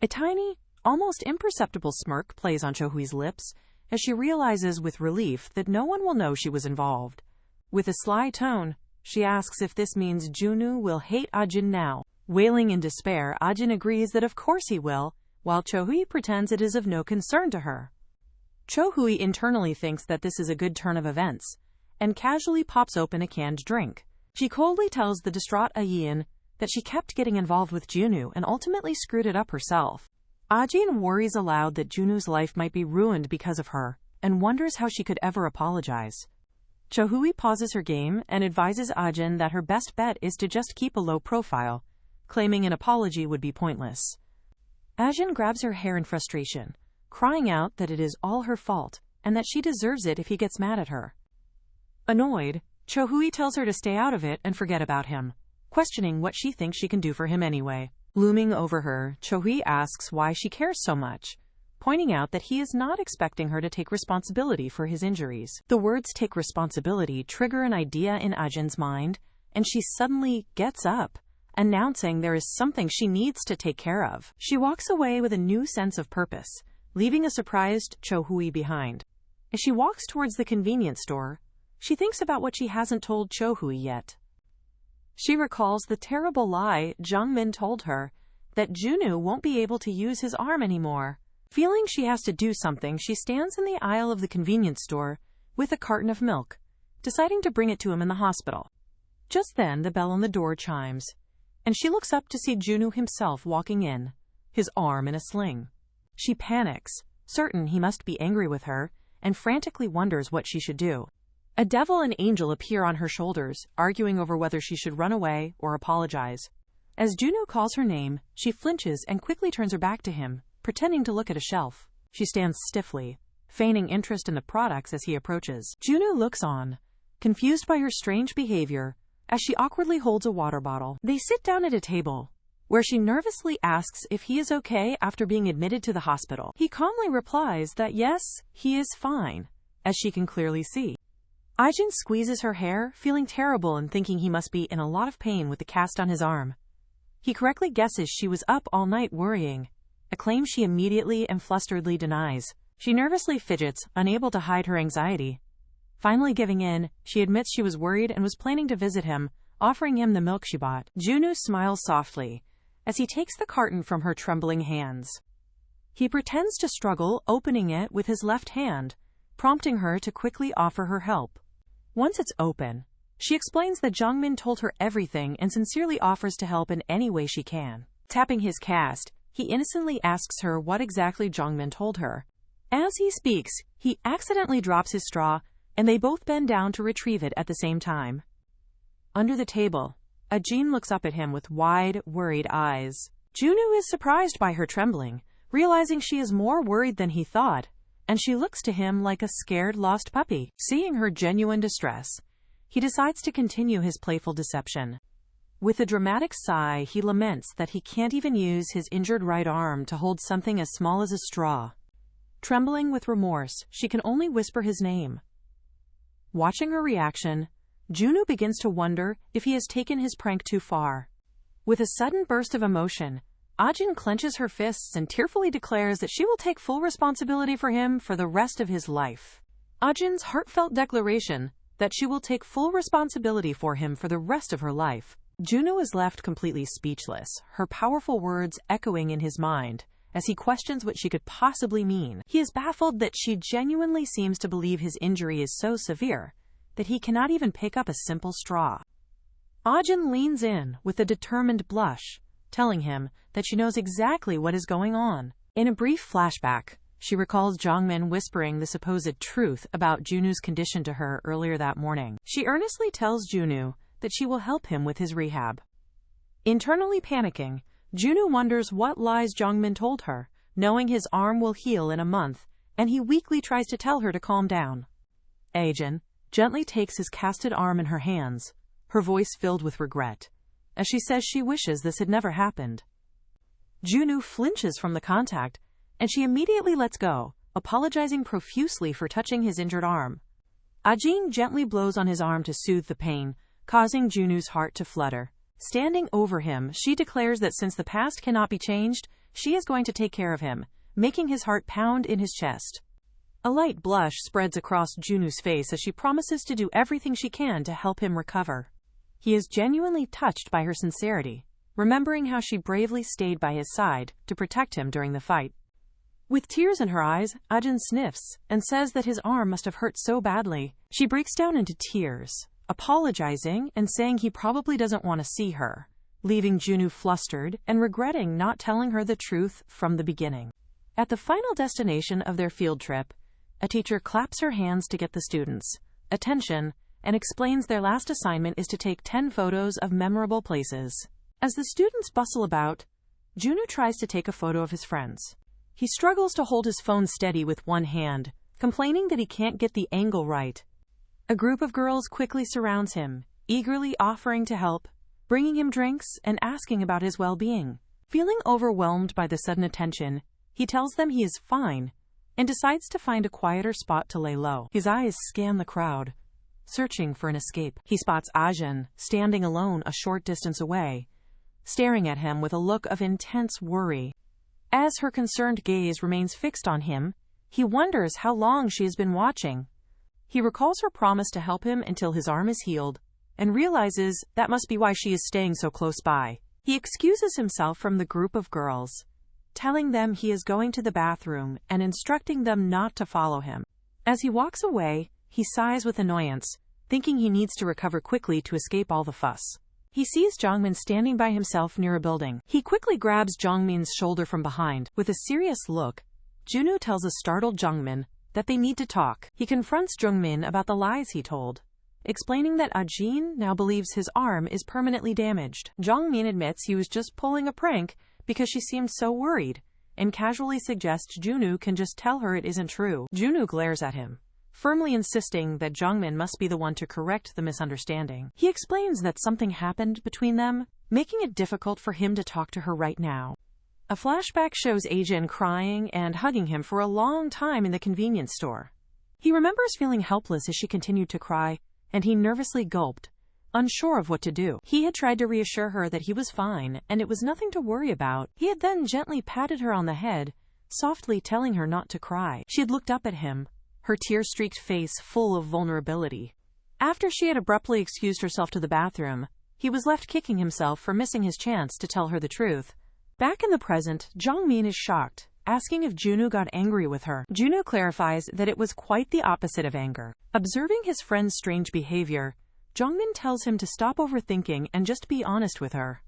A tiny, almost imperceptible smirk plays on Cho-hui's lips as she realizes with relief that no one will know she was involved. With a sly tone, she asks if this means Junu will hate Ajin now. Wailing in despair, Ajin agrees that of course he will, while Cho-hui pretends it is of no concern to her. Cho-hui internally thinks that this is a good turn of events, and casually pops open a canned drink. She coldly tells the distraught Ajin that she kept getting involved with Junu and ultimately screwed it up herself. Ajin worries aloud that Junu's life might be ruined because of her, and wonders how she could ever apologize. Cho-hui pauses her game and advises Ajin that her best bet is to just keep a low profile, claiming an apology would be pointless. Ajin grabs her hair in frustration, crying out that it is all her fault, and that she deserves it if he gets mad at her. Annoyed, Cho-hui tells her to stay out of it and forget about him, questioning what she thinks she can do for him anyway. Looming over her, Cho-hui asks why she cares so much, pointing out that he is not expecting her to take responsibility for his injuries. The words "take responsibility" trigger an idea in Ajin's mind, and she suddenly gets up, announcing there is something she needs to take care of. She walks away with a new sense of purpose, leaving a surprised Cho-hui behind. As she walks towards the convenience store, she thinks about what she hasn't told Cho-hui yet. She recalls the terrible lie Jongmin told her, that Junu won't be able to use his arm anymore. Feeling she has to do something, she stands in the aisle of the convenience store with a carton of milk, deciding to bring it to him in the hospital. Just then, the bell on the door chimes, and she looks up to see Junu himself walking in, his arm in a sling. She panics, certain he must be angry with her, and frantically wonders what she should do. A devil and angel appear on her shoulders, arguing over whether she should run away or apologize. As Junu calls her name, she flinches and quickly turns her back to him, pretending to look at a shelf. She stands stiffly, feigning interest in the products as he approaches. Junu looks on, confused by her strange behavior, as she awkwardly holds a water bottle. They sit down at a table, where she nervously asks if he is okay after being admitted to the hospital. He calmly replies that yes, he is fine, as she can clearly see. Ajin squeezes her hair, feeling terrible and thinking he must be in a lot of pain with the cast on his arm. He correctly guesses she was up all night worrying, a claim she immediately and flusteredly denies. She nervously fidgets, unable to hide her anxiety. Finally giving in, she admits she was worried and was planning to visit him, offering him the milk she bought. Junu smiles softly as he takes the carton from her trembling hands. He pretends to struggle opening it with his left hand, prompting her to quickly offer her help. Once it's open, she explains that Jongmin told her everything and sincerely offers to help in any way she can. Tapping his cast, he innocently asks her what exactly Jongmin told her. As he speaks, he accidentally drops his straw, and they both bend down to retrieve it at the same time. Under the table, Ajin looks up at him with wide, worried eyes. Junu is surprised by her trembling, realizing she is more worried than he thought, and she looks to him like a scared, lost puppy. Seeing her genuine distress, he decides to continue his playful deception. With a dramatic sigh, he laments that he can't even use his injured right arm to hold something as small as a straw. Trembling with remorse, she can only whisper his name. Watching her reaction, Junu begins to wonder if he has taken his prank too far. With a sudden burst of emotion, Ajin clenches her fists and tearfully declares that she will take full responsibility for him for the rest of his life. Ajin's heartfelt declaration that she will take full responsibility for him for the rest of her life. Junwoo is left completely speechless, her powerful words echoing in his mind as he questions what she could possibly mean. He is baffled that she genuinely seems to believe his injury is so severe that he cannot even pick up a simple straw. Ajin leans in with a determined blush, telling him that she knows exactly what is going on. In a brief flashback, she recalls Jongmin whispering the supposed truth about Junwoo's condition to her earlier that morning. She earnestly tells Junwoo that she will help him with his rehab. Internally panicking, Junwoo wonders what lies Jongmin told her, knowing his arm will heal in a month, and he weakly tries to tell her to calm down. Ajin gently takes his casted arm in her hands, her voice filled with regret, as she says she wishes this had never happened. Junwoo flinches from the contact, and she immediately lets go, apologizing profusely for touching his injured arm. Ajin gently blows on his arm to soothe the pain, causing Junwoo's heart to flutter. Standing over him, she declares that since the past cannot be changed, she is going to take care of him, making his heart pound in his chest. A light blush spreads across Junwoo's face as she promises to do everything she can to help him recover. He is genuinely touched by her sincerity, remembering how she bravely stayed by his side to protect him during the fight. With tears in her eyes, Ajin sniffs and says that his arm must have hurt so badly. She breaks down into tears, apologizing and saying he probably doesn't want to see her, leaving Junwoo flustered and regretting not telling her the truth from the beginning. At the final destination of their field trip, a teacher claps her hands to get the students' attention and explains their last assignment is to take 10 photos of memorable places. As the students bustle about, Junwoo tries to take a photo of his friends. He struggles to hold his phone steady with one hand, complaining that he can't get the angle right. A group of girls quickly surrounds him, eagerly offering to help, bringing him drinks and asking about his well-being. Feeling overwhelmed by the sudden attention, he tells them he is fine and decides to find a quieter spot to lay low. His eyes scan the crowd, searching for an escape. He spots Ajin standing alone a short distance away, staring at him with a look of intense worry. As her concerned gaze remains fixed on him, he wonders how long she has been watching. He recalls her promise to help him until his arm is healed, and realizes that must be why she is staying so close by. He excuses himself from the group of girls, telling them he is going to the bathroom and instructing them not to follow him. As he walks away, he sighs with annoyance, thinking he needs to recover quickly to escape all the fuss. He sees Jongmin standing by himself near a building. He quickly grabs Jongmin's shoulder from behind. With a serious look, Junwoo tells a startled Jongmin that they need to talk. He confronts Jongmin about the lies he told, explaining that Ajin now believes his arm is permanently damaged. Jongmin admits he was just pulling a prank because she seemed so worried, and casually suggests Junwoo can just tell her it isn't true. Junwoo glares at him, firmly insisting that Jongmin must be the one to correct the misunderstanding. He explains that something happened between them, making it difficult for him to talk to her right now. A flashback shows Ajin crying and hugging him for a long time in the convenience store. He remembers feeling helpless as she continued to cry, and he nervously gulped, unsure of what to do. He had tried to reassure her that he was fine and it was nothing to worry about. He had then gently patted her on the head, softly telling her not to cry. She had looked up at him, her tear-streaked face full of vulnerability. After she had abruptly excused herself to the bathroom, he was left kicking himself for missing his chance to tell her the truth. Back in the present, Jongmin is shocked, asking if Junwoo got angry with her. Junwoo clarifies that it was quite the opposite of anger. Observing his friend's strange behavior, Jongmin tells him to stop overthinking and just be honest with her.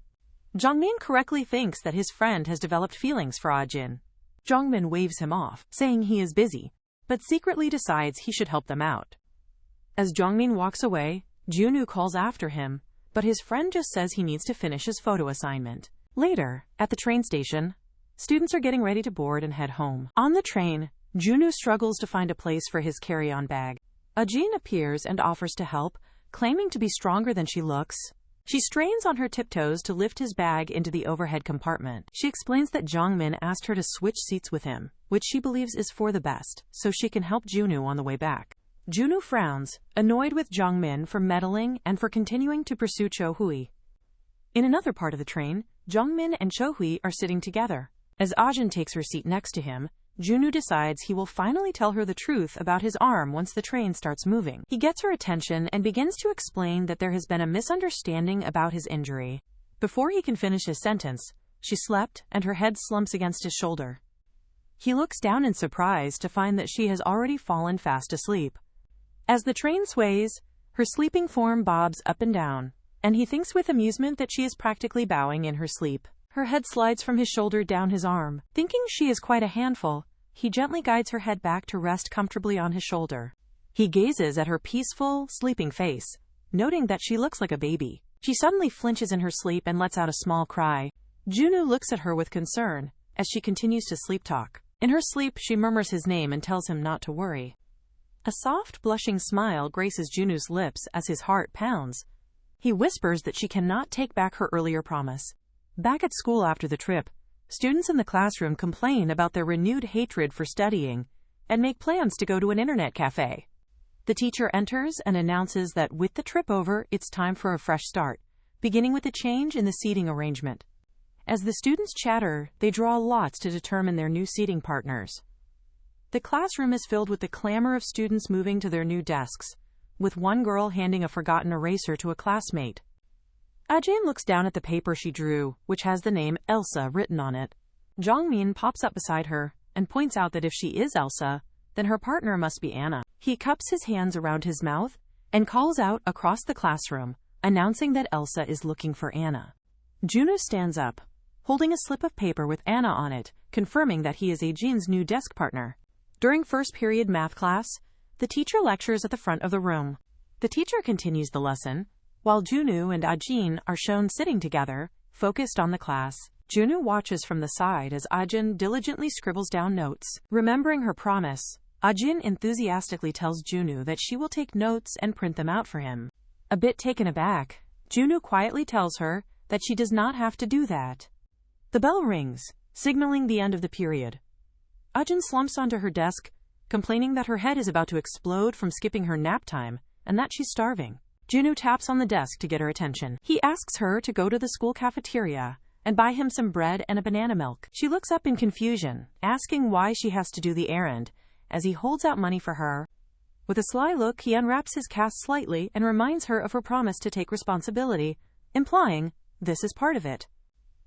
Jongmin correctly thinks that his friend has developed feelings for Ajin. Jongmin waves him off, saying he is busy, but secretly decides he should help them out. As Jongmin walks away, Junwoo calls after him, but his friend just says he needs to finish his photo assignment. Later, at the train station, students are getting ready to board and head home. On the train, Junwoo struggles to find a place for his carry-on bag. Ajin appears and offers to help, claiming to be stronger than she looks. She strains on her tiptoes to lift his bag into the overhead compartment. She explains that Jongmin asked her to switch seats with him, which she believes is for the best, so she can help Junwoo on the way back. Junwoo frowns, annoyed with Jongmin for meddling and for continuing to pursue Cho Hui. In another part of the train, Jongmin and Chohui are sitting together. As Ajin takes her seat next to him, Junwoo decides he will finally tell her the truth about his arm once the train starts moving. He gets her attention and begins to explain that there has been a misunderstanding about his injury. Before he can finish his sentence, she slept and her head slumps against his shoulder. He looks down in surprise to find that she has already fallen fast asleep. As the train sways, her sleeping form bobs up and down, and he thinks with amusement that she is practically bowing in her sleep. Her head slides from his shoulder down his arm. Thinking she is quite a handful, he gently guides her head back to rest comfortably on his shoulder. He gazes at her peaceful, sleeping face, noting that she looks like a baby. She suddenly flinches in her sleep and lets out a small cry. Junwoo looks at her with concern as she continues to sleep talk. In her sleep, she murmurs his name and tells him not to worry. A soft, blushing smile graces Junwoo's lips as his heart pounds. He whispers that she cannot take back her earlier promise. Back at school after the trip, students in the classroom complain about their renewed hatred for studying and make plans to go to an internet cafe. The teacher enters and announces that with the trip over, it's time for a fresh start, beginning with a change in the seating arrangement. As the students chatter, they draw lots to determine their new seating partners. The classroom is filled with the clamor of students moving to their new desks, with one girl handing a forgotten eraser to a classmate. Ajin looks down at the paper she drew, which has the name Elsa written on it. Jongmin pops up beside her and points out that if she is Elsa, then her partner must be Anna. He cups his hands around his mouth and calls out across the classroom, announcing that Elsa is looking for Anna. Junwoo stands up, holding a slip of paper with Anna on it, confirming that he is Ajin's new desk partner. During first period math class, the teacher lectures at the front of the room. The teacher continues the lesson, while Junwoo and Ajin are shown sitting together, focused on the class. Junwoo watches from the side as Ajin diligently scribbles down notes. Remembering her promise, Ajin enthusiastically tells Junwoo that she will take notes and print them out for him. A bit taken aback, Junwoo quietly tells her that she does not have to do that. The bell rings, signaling the end of the period. Ajin slumps onto her desk, complaining that her head is about to explode from skipping her nap time and that she's starving. Junwoo taps on the desk to get her attention. He asks her to go to the school cafeteria and buy him some bread and a banana milk. She looks up in confusion, asking why she has to do the errand, as he holds out money for her. With a sly look, he unwraps his cast slightly and reminds her of her promise to take responsibility, implying this is part of it.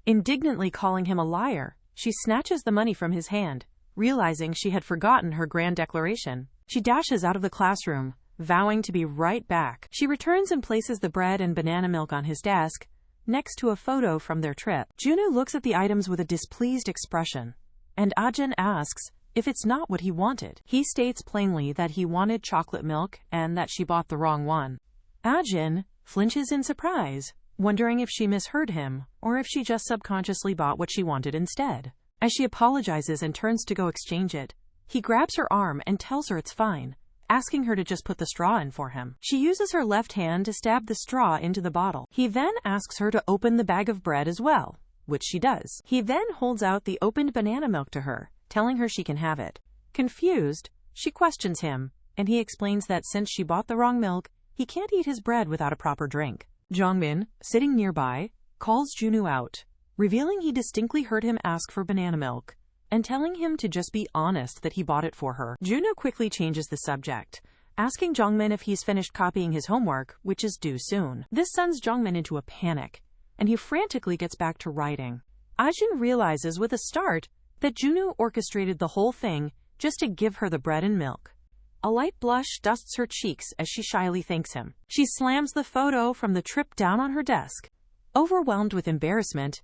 Indignantly calling him a liar, she snatches the money from his hand, realizing she had forgotten her grand declaration. She dashes out of the classroom, vowing to be right back. She returns and places the bread and banana milk on his desk, next to a photo from their trip. Junwoo looks at the items with a displeased expression, and Ajin asks if it's not what he wanted. He states plainly that he wanted chocolate milk and that she bought the wrong one. Ajin flinches in surprise, wondering if she misheard him or if she just subconsciously bought what she wanted instead. As she apologizes and turns to go exchange it, he grabs her arm and tells her it's fine, asking her to just put the straw in for him. She uses her left hand to stab the straw into the bottle. He then asks her to open the bag of bread as well, which she does. He then holds out the opened banana milk to her, telling her she can have it. Confused, she questions him, and he explains that since she bought the wrong milk, he can't eat his bread without a proper drink. Jongmin, sitting nearby, calls Junwoo out, revealing he distinctly heard him ask for banana milk, and telling him to just be honest that he bought it for her. Junwoo quickly changes the subject, asking Jongmin if he's finished copying his homework, which is due soon. This sends Jongmin into a panic, and he frantically gets back to writing. Ajin realizes with a start that Junwoo orchestrated the whole thing just to give her the bread and milk. A light blush dusts her cheeks as she shyly thanks him. She slams the photo from the trip down on her desk. Overwhelmed with embarrassment,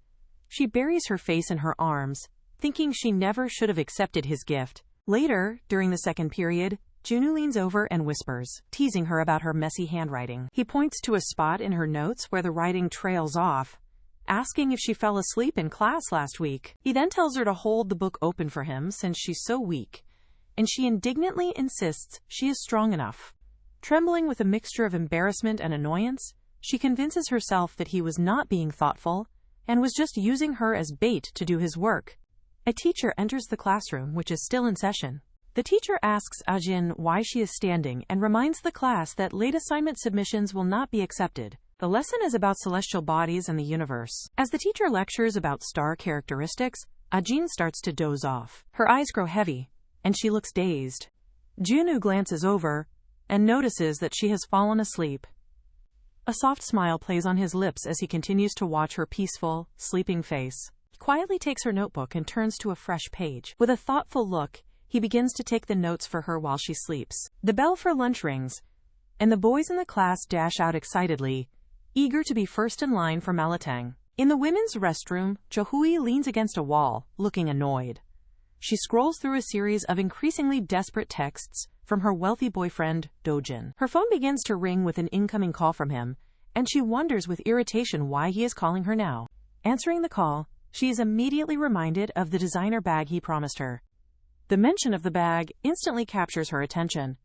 she buries her face in her arms, thinking she never should have accepted his gift. Later, during the second period, Junwoo leans over and whispers, teasing her about her messy handwriting. He points to a spot in her notes where the writing trails off, asking if she fell asleep in class last week. He then tells her to hold the book open for him since she's so weak, and she indignantly insists she is strong enough. Trembling with a mixture of embarrassment and annoyance, she convinces herself that he was not being thoughtful and was just using her as bait to do his work. A teacher enters the classroom, which is still in session. The teacher asks Ajin why she is standing and reminds the class that late assignment submissions will not be accepted. The lesson is about celestial bodies and the universe. As the teacher lectures about star characteristics, Ajin starts to doze off. Her eyes grow heavy, and she looks dazed. Junwoo glances over and notices that she has fallen asleep. A soft smile plays on his lips as he continues to watch her peaceful, sleeping face. He quietly takes her notebook and turns to a fresh page. With a thoughtful look, he begins to take the notes for her while she sleeps. The bell for lunch rings, and the boys in the class dash out excitedly, eager to be first in line for Malatang. In the women's restroom, Johui leans against a wall, looking annoyed. She scrolls through a series of increasingly desperate texts from her wealthy boyfriend, Dojin. Her phone begins to ring with an incoming call from him, and she wonders with irritation why he is calling her now. Answering the call, she is immediately reminded of the designer bag he promised her. The mention of the bag instantly captures her attention.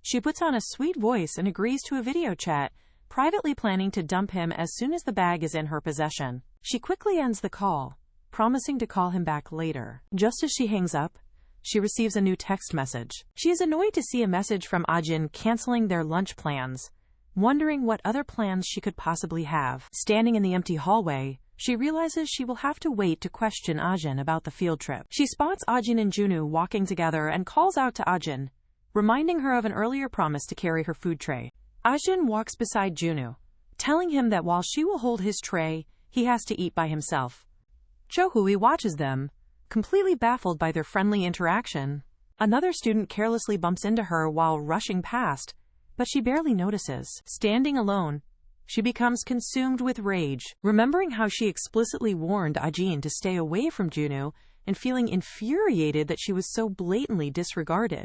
She puts on a sweet voice and agrees to a video chat, privately planning to dump him as soon as the bag is in her possession. She quickly ends the call, promising to call him back later. Just as she hangs up, she receives a new text message. She is annoyed to see a message from Ajin canceling their lunch plans, wondering what other plans she could possibly have. Standing in the empty hallway, she realizes she will have to wait to question Ajin about the field trip. She spots Ajin and Junwoo walking together and calls out to Ajin, reminding her of an earlier promise to carry her food tray. Ajin walks beside Junwoo, telling him that while she will hold his tray, he has to eat by himself. Johui watches them, completely baffled by their friendly interaction. Another student carelessly bumps into her while rushing past, but she barely notices. Standing alone, she becomes consumed with rage, remembering how she explicitly warned Ajin to stay away from Junwoo and feeling infuriated that she was so blatantly disregarded.